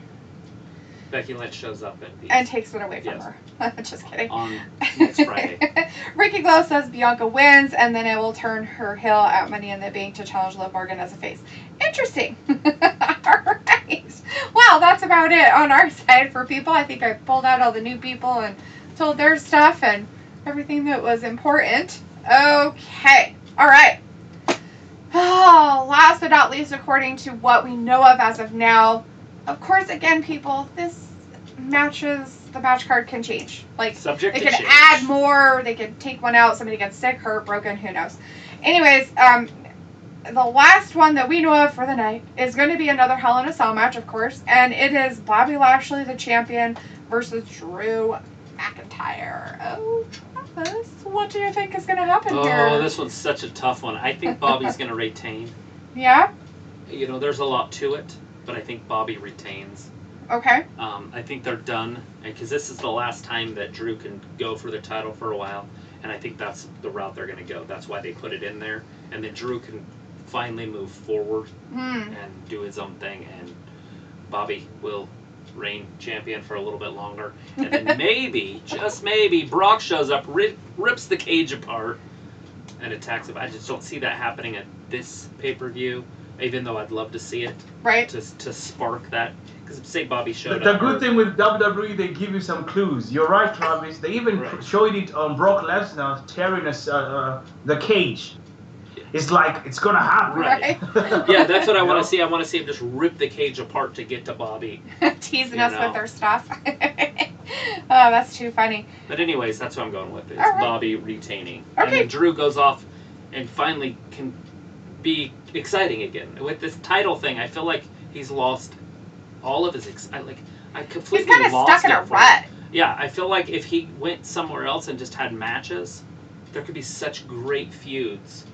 Becky Lynch shows up and takes it away from her. Just kidding. On next Friday. Ricky Glow says Bianca wins, and then it will turn her heel at Money in the Bank to challenge Liv Morgan as a face. Interesting. All right. Well, that's about it on our side for people. I think I pulled out all the new people and told their stuff and everything that was important. Okay. All right. Oh, last but not least, according to what we know of as of now, of course, again, people, the match card can change. Like, subject they to can change. add more, they can take one out, somebody gets sick, hurt, broken, who knows. Anyways, the last one that we know of for the night is going to be another Hell in a Cell match, of course, and it is Bobby Lashley, the champion, versus Drew McIntyre. Oh, Travis, what do you think is going to happen here? Oh, this one's such a tough one. I think Bobby's going to retain. Yeah? There's a lot to it, but I think Bobby retains. Okay. I think they're done, because this is the last time that Drew can go for the title for a while, and I think that's the route they're going to go. That's why they put it in there, and then Drew can finally move forward and do his own thing, and Bobby will reign champion for a little bit longer, and then maybe, just maybe, Brock shows up, rips the cage apart, and attacks him. I just don't see that happening at this pay-per-view, even though I'd love to see it. Right. To spark that Because say Bobby showed The up. good thing with WWE, they give you some clues. You're right, Travis. They even Right. showed it on Brock Lesnar tearing the cage. It's like it's gonna happen. Right. Yeah, that's what I want to see. I want to see him just rip the cage apart to get to Bobby. Teasing You us know. with their stuff. Oh, that's too funny. But anyways, that's what I'm going with. Is All right. Bobby retaining, and Okay. then Drew goes off, and finally can be exciting again with this title thing. I feel like he's lost all of his I completely He's kind of lost stuck in it a for him. rut. Yeah, I feel like if he went somewhere else and just had matches, there could be such great feuds,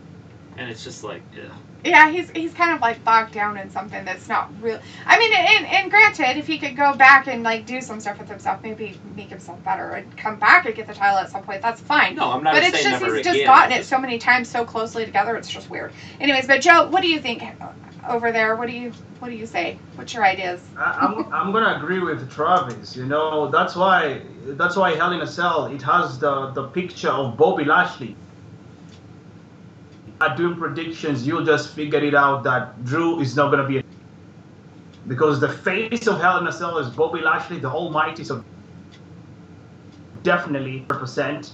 and it's just like, ugh. Yeah, he's kind of like bogged down in something that's not real. I mean, and granted, if he could go back and like do some stuff with himself, maybe make himself better and come back and get the title at some point, that's fine. No, I'm not But it's saying just never he's again. just gotten it so many times so closely together. It's just weird. Anyways, but Joe, what do you think over there? What do you say? What's your ideas? I'm gonna agree with Travis. You know, that's why Hell in a Cell, it has the picture of Bobby Lashley. Doing predictions, you'll just figure it out that Drew is not gonna be because the face of Hell in a Cell is Bobby Lashley, the Almighty. So definitely 100%.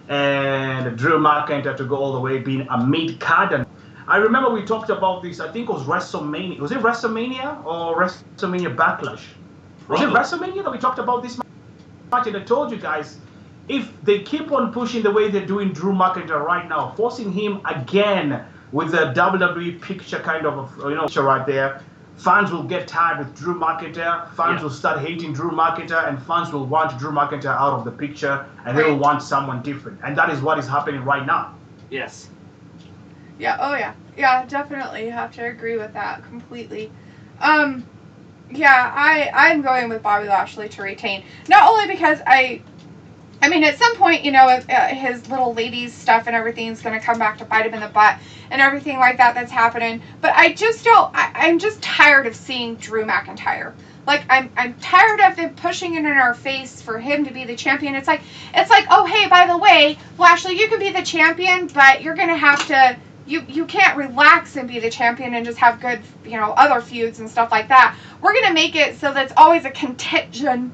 And Drew McIntyre to go all the way being a mid-card. I remember we talked about this. I think it was WrestleMania. Was it WrestleMania or WrestleMania Backlash? Was it Probably. WrestleMania that we talked about this match? And I told you guys, if they keep on pushing the way they're doing Drew McIntyre right now, forcing him again with the WWE picture kind of, picture right there, fans will get tired with Drew McIntyre. Fans Yeah. will start hating Drew McIntyre, and fans will want Drew McIntyre out of the picture, and they will Right. want someone different. And that is what is happening right now. Yes. Yeah. Oh yeah. Yeah. Definitely have to agree with that completely. Yeah. I'm going with Bobby Lashley to retain. Not only because I mean, at some point, his little ladies stuff and everything's going to come back to bite him in the butt and everything like that that's happening. But I just don't, I'm just tired of seeing Drew McIntyre. Like, I'm tired of them pushing it in our face for him to be the champion. It's like, oh, hey, by the way, Lashley, you can be the champion, but you're going to have to, you can't relax and be the champion and just have good, other feuds and stuff like that. We're going to make it so that's always a contention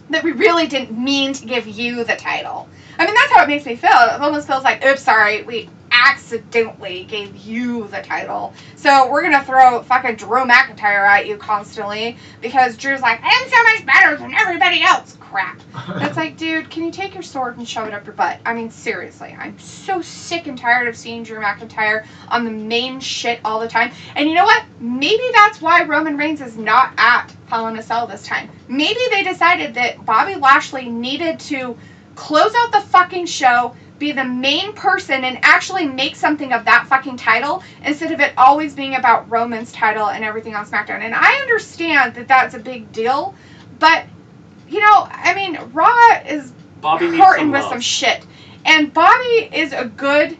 that we really didn't mean to give you the title. I mean, that's how it makes me feel. It almost feels like, oops, sorry, we accidentally gave you the title. So we're going to throw fucking Drew McIntyre at you constantly because Drew's like, I'm so much better than everybody else. Crap. It's like, dude, can you take your sword and shove it up your butt? I mean, seriously, I'm so sick and tired of seeing Drew McIntyre on the main shit all the time. And you know what? Maybe that's why Roman Reigns is not at Hell in a Cell this time. Maybe they decided that Bobby Lashley needed to close out the fucking show, be the main person, and actually make something of that fucking title instead of it always being about Roman's title and everything on SmackDown. And I understand that that's a big deal, but, I mean, Raw is Bobby needs hurting some with love. some shit. And Bobby is a good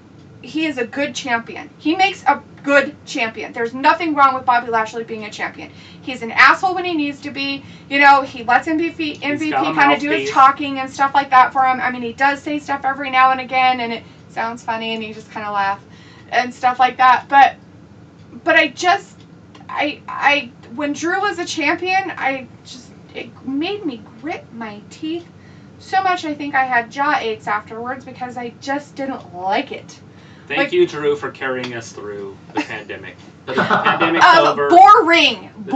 champion. He makes a good champion. There's nothing wrong with Bobby Lashley being a champion. He's an asshole when he needs to be. He lets MVP got a kind of do his mouthpiece. talking and stuff like that for him. I mean, he does say stuff every now and again, and it sounds funny, and you just kind of laugh and stuff like that. But I when Drew was a champion, it made me grit my teeth so much. I think I had jaw aches afterwards because I just didn't like it. Thank you, Drew, for carrying us through the pandemic. The pandemic's over. Boring. The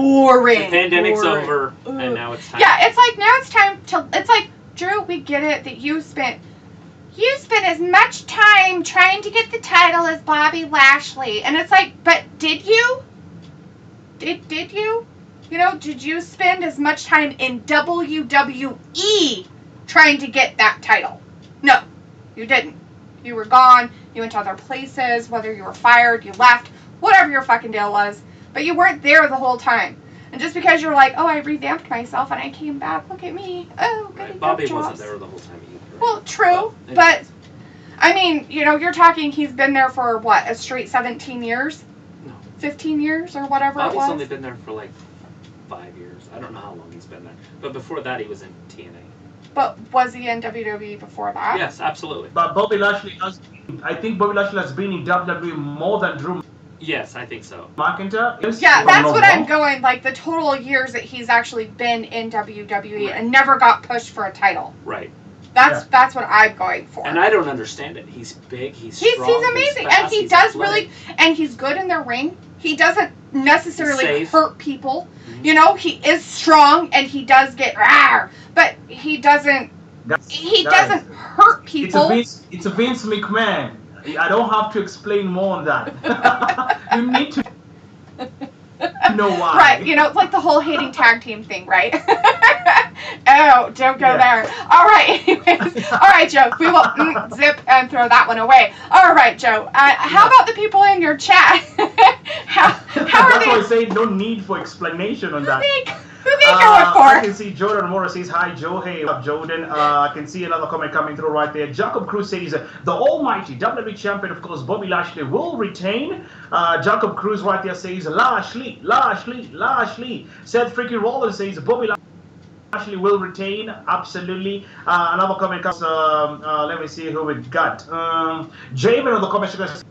pandemic's Boring. over, and now it's time. Yeah, it's time to. It's like, Drew, we get it that you spent as much time trying to get the title as Bobby Lashley, and it's like, but did you? Did you? Did you spend as much time in WWE trying to get that title? No, you didn't. You were gone. You went to other places, whether you were fired, you left, whatever your fucking deal was. But you weren't there the whole time. And just because you're like, oh, I revamped myself and I came back, look at me. Oh, Right. good Bobby jobs. wasn't there the whole time either. Right? Well, true, but I mean, you're talking, he's been there for what, a straight 17 years? No. 15 years or whatever Bobby's it was? only been there for like 5 years. I don't know how long he's been there. But before that, he was in TNA. But was he in WWE before that? Yes, absolutely. But I think Bobby Lashley has been in WWE more than Drew. Yes, I think so. McIntyre? Yeah, that's what I'm going, like the total years that he's actually been in WWE and never got pushed for a title. Right. That's what I'm going for. And I don't understand it. He's big, he's strong, he's amazing, he's fast, and he he's does athletic. and he's good in the ring. He doesn't necessarily hurt people. Mm-hmm. You know, he is strong and he does get rawr, but he doesn't doesn't hurt people. It's a Vince McMahon. I don't have to explain more on that. You need to know why. Right, you know, it's like the whole hating tag team thing, right? Oh, don't go there. All right, anyways. All right, Joe, we will zip and throw that one away. All right, Joe, how about the people in your chat? how are That's they? why I say no need for explanation on that. Who they going for? I can see Jordan Morris says, hi, Joe. Hey, what's up, Jordan? I can see another comment coming through right there. Jacob Cruz says, the almighty WWE champion, of course, Bobby Lashley, will retain. Jacob Cruz right there says, Lashley. Seth freaking Rollins says, Bobby Lashley will retain. Absolutely. Another comment comes, let me see who we got. Javen on the comment section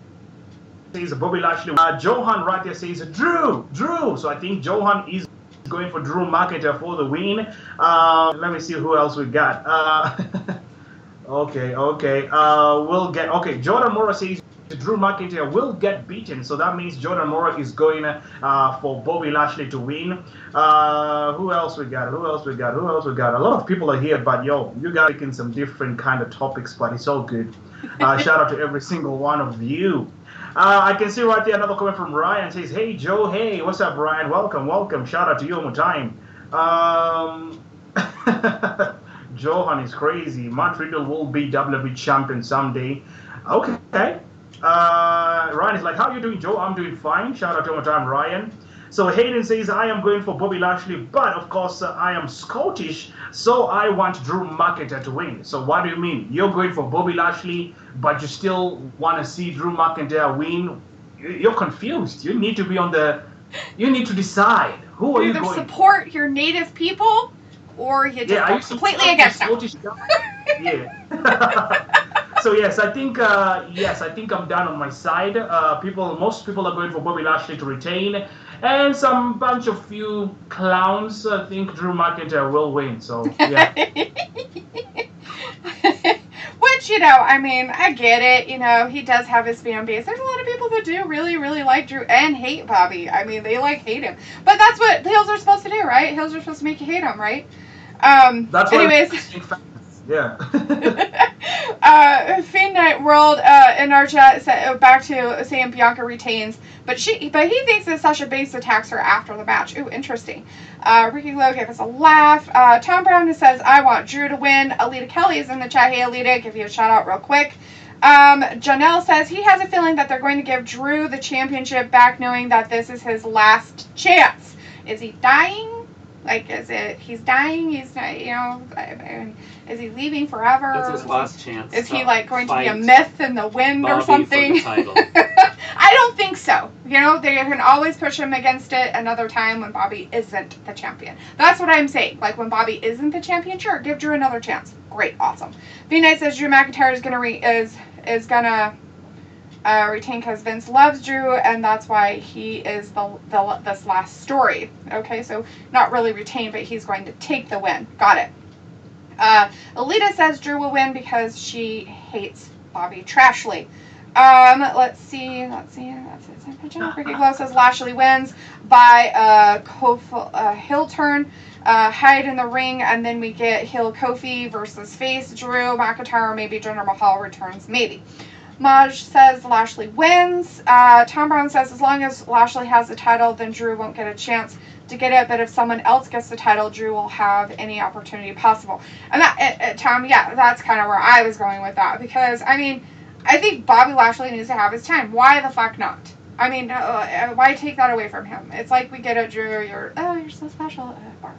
says, Bobby Lashley. Johan right there says, Drew. So I think Johan is going for Drew McIntyre for the win. Let me see who else we got. Okay. Jordan Morris says Drew McIntyre will get beaten, so that means Jordan Morris is going for Bobby Lashley to win. Who else we got? A lot of people are here, but yo, you guys making some different kind of topics, but it's all good. Shout out to every single one of you. I can see right there another comment from Ryan. Says, hey, Joe. Hey, what's up, Ryan? Welcome. Shout out to you one more time. Johan is crazy. Matt Riddle will be WWE champion someday. Okay. Ryan is like, how are you doing, Joe? I'm doing fine. Shout out to you one more time, Ryan. So Hayden says, I am going for Bobby Lashley, but of course I am Scottish, so I want Drew McIntyre to win. So what do you mean? You're going for Bobby Lashley, but you still want to see Drew McIntyre win? You're confused. You need to be you need to decide. Who are you going for? Either support your native people, or you just go completely against them. Yeah. So yes, I think I'm down on my side. Most people are going for Bobby Lashley to retain, and some bunch of few clowns think Drew McIntyre will win. So yeah. Which, you know, I mean, I get it. You know, he does have his fan base. There's a lot of people that do really, really like Drew and hate Bobby. I mean, they hate him. But that's what heels are supposed to do, right? Heels are supposed to make you hate him, right? That's anyways. Yeah. Fiend Night World in our chat said, back to saying Bianca retains, but he thinks that Sasha Banks attacks her after the match. Ooh, interesting. Ricky Lowe gave us a laugh. Tom Brown says, I want Drew to win. Alita Kelly is in the chat. Hey, Alita, give you a shout out real quick. Janelle says he has a feeling that they're going to give Drew the championship back, knowing that this is his last chance. Is he dying? Like, he's dying? He's not, you know, is he leaving forever? That's his last chance. Is he, like, going to be a myth in the wind or something? For the title. I don't think so. You know, they can always push him against it another time when Bobby isn't the champion. That's what I'm saying. Like, when Bobby isn't the champion, sure, give Drew another chance. Great, awesome. V-Knight says Drew McIntyre is gonna retain because Vince loves Drew, and that's why he is this last story. Okay, so not really retain, but he's going to take the win. Got it. Alita says Drew will win because she hates Bobby Trashley. Let's see. Ricky Glow says Lashley wins by heel turn. Hide in the ring, and then we get heel Kofi versus face Drew McIntyre. Maybe Jinder Mahal returns. Maybe. Maj says Lashley wins. Tom Brown says as long as Lashley has the title, then Drew won't get a chance to get it. But if someone else gets the title, Drew will have any opportunity possible. And that, Tom, yeah, that's kind of where I was going with that. Because, I mean, I think Bobby Lashley needs to have his time. Why the fuck not? I mean, why take that away from him? It's like we get it, Drew. You're so special. Barf.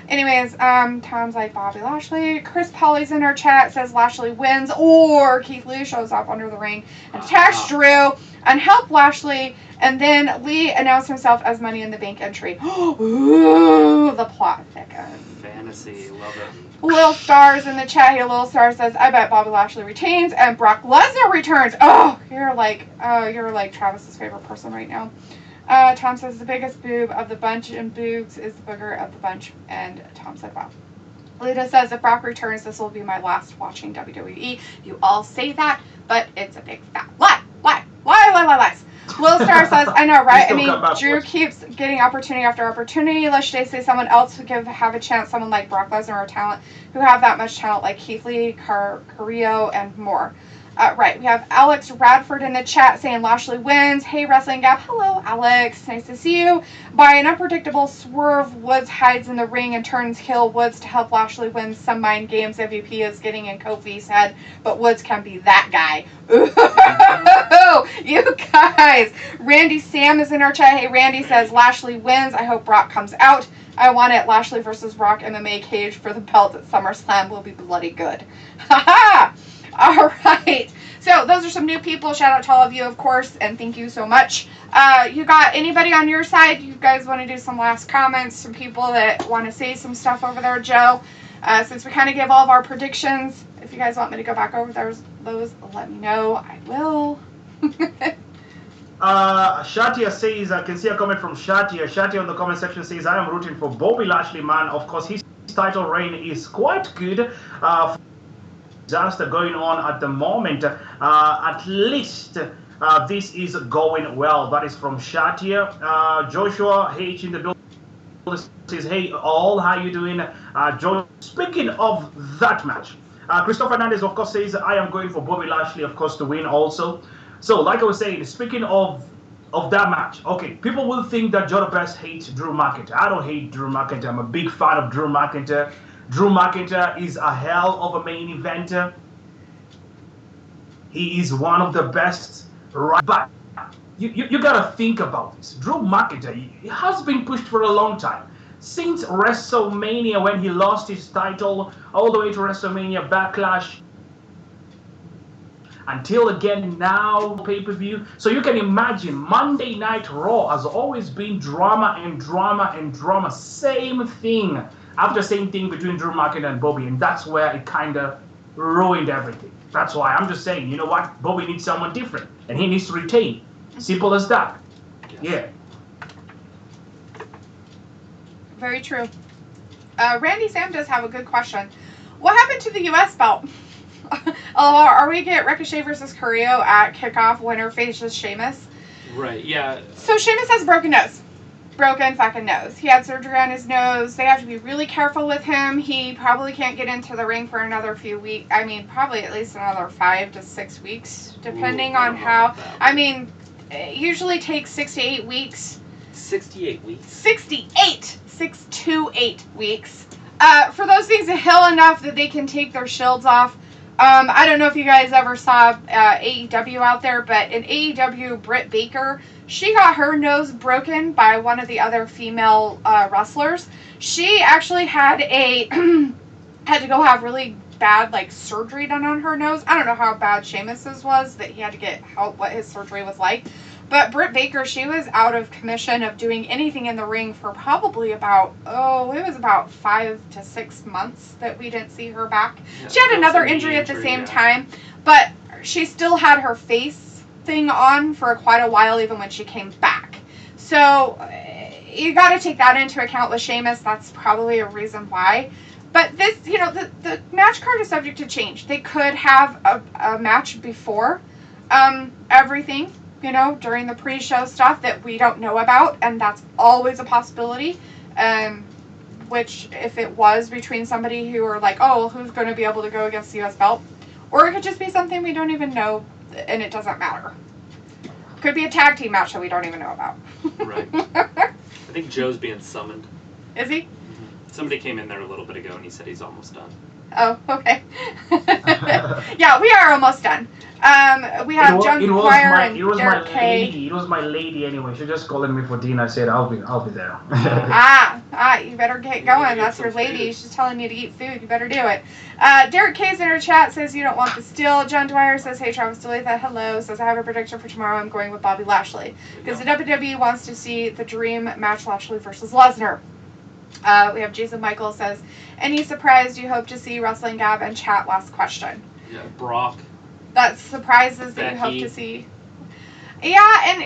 Anyways, Tom's like Bobby Lashley. Chris Polly's in our chat, says Lashley wins, or Keith Lee shows up under the ring and attacks Drew and help Lashley, and then Lee announced himself as Money in the Bank entry. Ooh, the plot thickens. Fantasy, love it. Lil Stars in the chat here. Lil Star says, I bet Bobby Lashley retains and Brock Lesnar returns. Oh, you're like Travis's favorite person right now. Tom says the biggest boob of the bunch and Boogs is the booger of the bunch. And Tom said, wow. Lita says, if Brock returns, this will be my last watching WWE. You all say that, but it's a big fat lie. Lies. Lil Star says, I know, right? I mean, Drew keeps getting opportunity after opportunity. Let's just say someone else who could have a chance, someone like Brock Lesnar or talent, who have that much talent like Keith Lee, Carrillo, and more. Right, we have Alex Radford in the chat saying Lashley wins. Hey, Wrestling Gap. Hello, Alex. Nice to see you. By an unpredictable swerve, Woods hides in the ring and turns heel. Woods to help Lashley win some mind games MVP is getting in Kofi's head, but Woods can be that guy. Ooh, you guys. Randy Sam is in our chat. Hey, Randy says Lashley wins. I hope Brock comes out. I want it. Lashley versus Brock MMA cage for the belt at SummerSlam will be bloody good. Ha-ha! All right. So those are some new people. Shout out to all of you, of course, and thank you so much. You got anybody on your side? You guys want to do some last comments? Some people that want to say some stuff over there, Joe? Since we kind of gave all of our predictions, if you guys want me to go back over those, let me know. I will. Shatia says, I can see a comment from Shatia. Shatia on the comment section says, I am rooting for Bobby Lashley, man. Of course, his title reign is quite good. Disaster going on at the moment. At least this is going well. That is from Shatia. Joshua H in the building says, hey all, how you doing? Speaking of that match, Christopher Hernandez of course says, I am going for Bobby Lashley, of course, to win also. So like I was saying, speaking of that match, okay, people will think that Jota Best hates Drew McIntyre. I don't hate Drew McIntyre. I'm a big fan of Drew McIntyre. Drew McIntyre is a hell of a main eventer. He is one of the best, right? But you gotta think about this. Drew McIntyre, he has been pushed for a long time. Since WrestleMania, when he lost his title, all the way to WrestleMania Backlash, until again now pay-per-view. So you can imagine Monday Night Raw has always been drama and drama and drama. Same thing after same thing between Drew McIntyre and Bobby, and that's where it kind of ruined everything. That's why I'm just saying, you know what? Bobby needs someone different, and he needs to retain. Simple as that. Yeah. Very true. Randy Sam does have a good question. What happened to the U.S. belt? Are we get Ricochet versus Carrillo at kickoff? Winner faces Sheamus. Right. Yeah. So Sheamus has a broken nose. Broken fucking nose. He had surgery on his nose. They have to be really careful with him. He probably can't get into the ring for another few weeks. I mean, probably at least another 5 to 6 weeks, depending on how. I mean, it usually takes 6 to 8 weeks. 68 weeks. 68. 6 to 8 weeks. For those things to heal enough that they can take their shields off. I don't know if you guys ever saw AEW out there, but in AEW, Britt Baker, she got her nose broken by one of the other female wrestlers. She actually had had to go have really bad surgery done on her nose. I don't know how bad Sheamus's was, that he had to get what his surgery was like. But Britt Baker, she was out of commission of doing anything in the ring for probably about, it was about 5 to 6 months that we didn't see her back. Yeah, she had another injury at the same time, but she still had her face thing on for quite a while even when she came back. So you got to take that into account with Sheamus. That's probably a reason why. But this, the match card is subject to change. They could have a match before everything. During the pre-show stuff that we don't know about, and that's always a possibility. Which, if it was between somebody who are like, who's going to be able to go against the U.S. belt? Or it could just be something we don't even know, and it doesn't matter. Could be a tag team match that we don't even know about. Right. I think Joe's being summoned. Is he? Mm-hmm. Somebody came in there a little bit ago, and he said he's almost done. Oh, okay. Yeah, we are almost done. We have John Dwyer and Derek K. It was my lady anyway. She just calling me for dinner. I said I'll be there. You better get going. That's your lady. She's telling you to eat food. You better do it. Derek K's in her chat says you don't want the steal. John Dwyer says, hey Travis Deletha, hello. Says I have a prediction for tomorrow. I'm going with Bobby Lashley because the WWE wants to see the dream match Lashley versus Lesnar. We have Jason Michael says, any surprise you hope to see Wrestling Gab and chat? Last question. Yeah, Brock. That's surprises that you hope Becky. to see. Yeah, and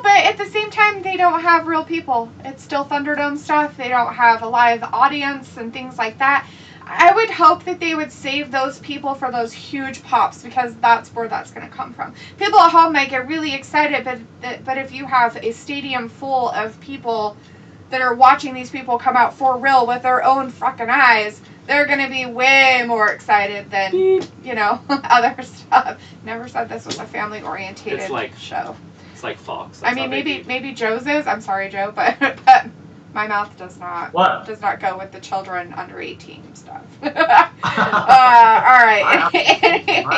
but at the same time, they don't have real people. It's still Thunderdome stuff. They don't have a live audience and things like that. I would hope that they would save those people for those huge pops, because that's where that's going to come from. People at home might get really excited, but if you have a stadium full of people that are watching these people come out for real with their own fucking eyes, they're going to be way more excited than, other stuff. Never said this was a family-orientated show. It's like Fox. I mean, maybe Joe's is. I'm sorry, Joe, but my mouth does not go with the children under 18 stuff. All right.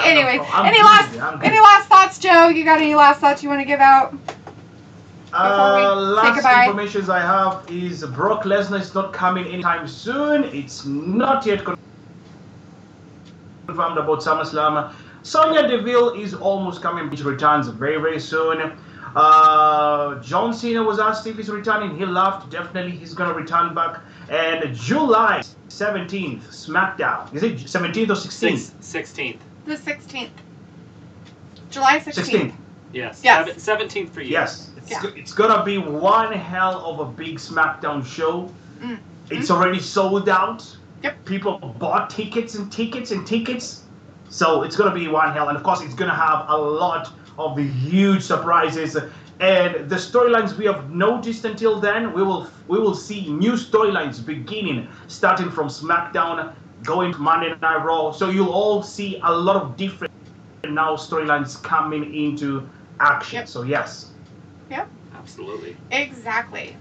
Anyway, any last thoughts, Joe? You got any last thoughts you want to give out? Last information I have is Brock Lesnar is not coming anytime soon. It's not yet confirmed about SummerSlam. Sonya Deville is almost coming. She returns very, very soon. John Cena was asked if he's returning. He laughed. Definitely he's going to return back. And July 17th, SmackDown. Is it 17th or 16th? 16th. The 16th. July 16th. Yes. Yes. 17th for you. Yes. It's going to be one hell of a big SmackDown show. It's already sold out. Yep. People bought tickets and tickets and tickets. So it's going to be one hell. And of course, it's going to have a lot of the huge surprises. And the storylines we have noticed until then, we will see new storylines beginning, starting from SmackDown, going to Monday Night Raw. So you'll all see a lot of different now storylines coming into action. Yep. So yes. Yep. Absolutely. Exactly.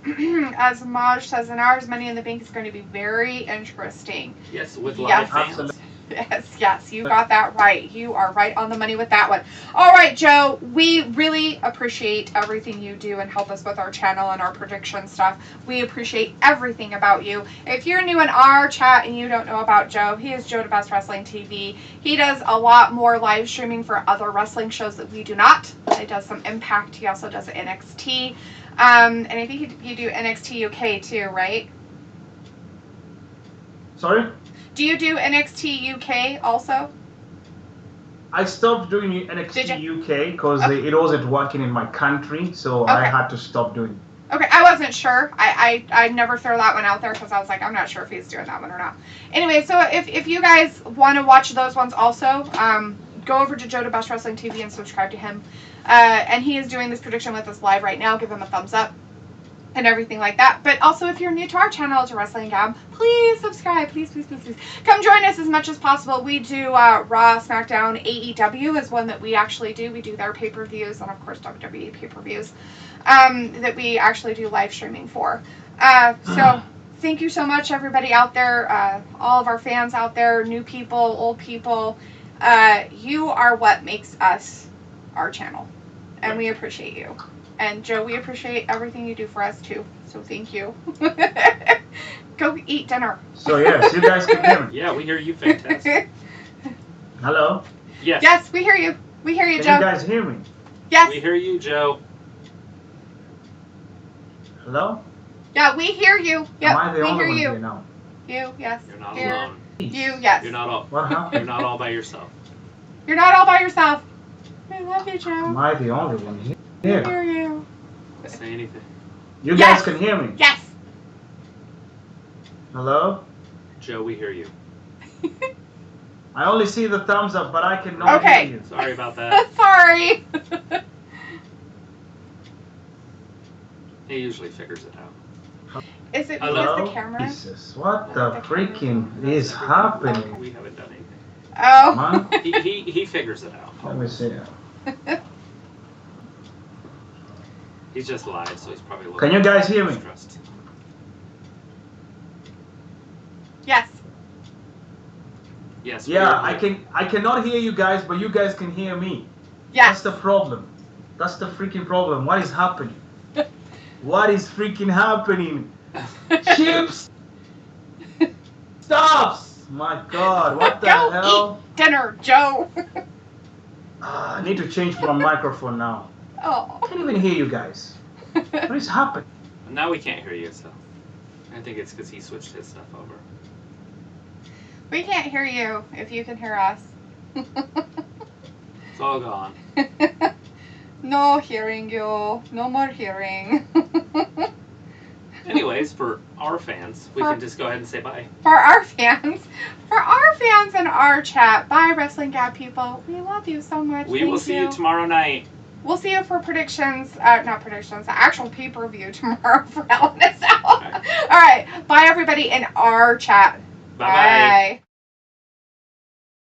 As Maj says in ours, Money in the Bank is going to be very interesting. Yes, with live fans. Absolutely. Yes, you got that right. You are right on the money with that one. All right, Joe, we really appreciate everything you do and help us with our channel and our prediction stuff. We appreciate everything about you. If you're new in our chat and you don't know about Joe, he is Joe the Best Wrestling TV. He does a lot more live streaming for other wrestling shows that we do not. He does some Impact. He also does NXT. And I think you do NXT UK too, right? Sorry? Do you do NXT UK also? I stopped doing NXT UK because it wasn't working in my country, so I had to stop doing it. Okay, I wasn't sure. I never throw that one out there because I was like, I'm not sure if he's doing that one or not. Anyway, so if you guys want to watch those ones also, go over to Joe the Best Wrestling TV and subscribe to him. And he is doing this prediction with us live right now. Give him a thumbs up and everything like that. But also, if you're new to our channel, to Wrestling Gab, please subscribe. Please, please, please, please. Come join us as much as possible. We do Raw, SmackDown, AEW is one that we actually do. We do their pay-per-views and, of course, WWE pay-per-views that we actually do live streaming for. So thank you so much, everybody out there, all of our fans out there, new people, old people. You are what makes us our channel, and we appreciate you. And Joe, we appreciate everything you do for us too. So thank you. Go eat dinner. So yes, you guys can hear me. Yeah, we hear you fantastic. Hello? Yes. Yes, we hear you. We hear you, Joe. Can you guys hear me? Yes. We hear you, Joe. Hello? Yeah, we hear you. Yep, Am I the we only hear one you. here now? You, yes. You're not Here. alone. You, yes. You're not all. What You're happened? not all by yourself. You're not all by yourself. I love you, Joe. Am I the only one here? We hear you. Don't say anything. You Yes. guys can hear me? Yes. Hello? Joe, we hear you. I only see the thumbs up, but I cannot Okay. hear you. Sorry about that. Sorry. He usually figures it out. Is it Hello? because the camera? Jesus, what the freaking is happening? We haven't done anything. Oh. Man, He figures it out. let me see. He's just lied, so he's probably looking. Can you guys hear me? Stressed. Yes. Yes. Yeah, we I cannot hear you guys, but you guys can hear me. Yes. That's the problem. That's the freaking problem. What is happening? What is freaking happening? Chips! Stops! My God, what the Go hell? eat dinner, Joe. I need to change my microphone now. Oh. I can't even hear you guys. What is happening? Now we can't hear you, so. I think it's because he switched his stuff over. We can't hear you if you can hear us. It's all gone. No hearing you. No more hearing. Anyways, for our fans, we can just go ahead and say bye. For our fans in our chat, bye Wrestling Gab people. We love you so much. We will see you tomorrow night. We'll see you for predictions, not predictions, the actual pay-per-view tomorrow for Hell in a Cell. All right. Bye everybody in our chat. Bye-bye. Bye.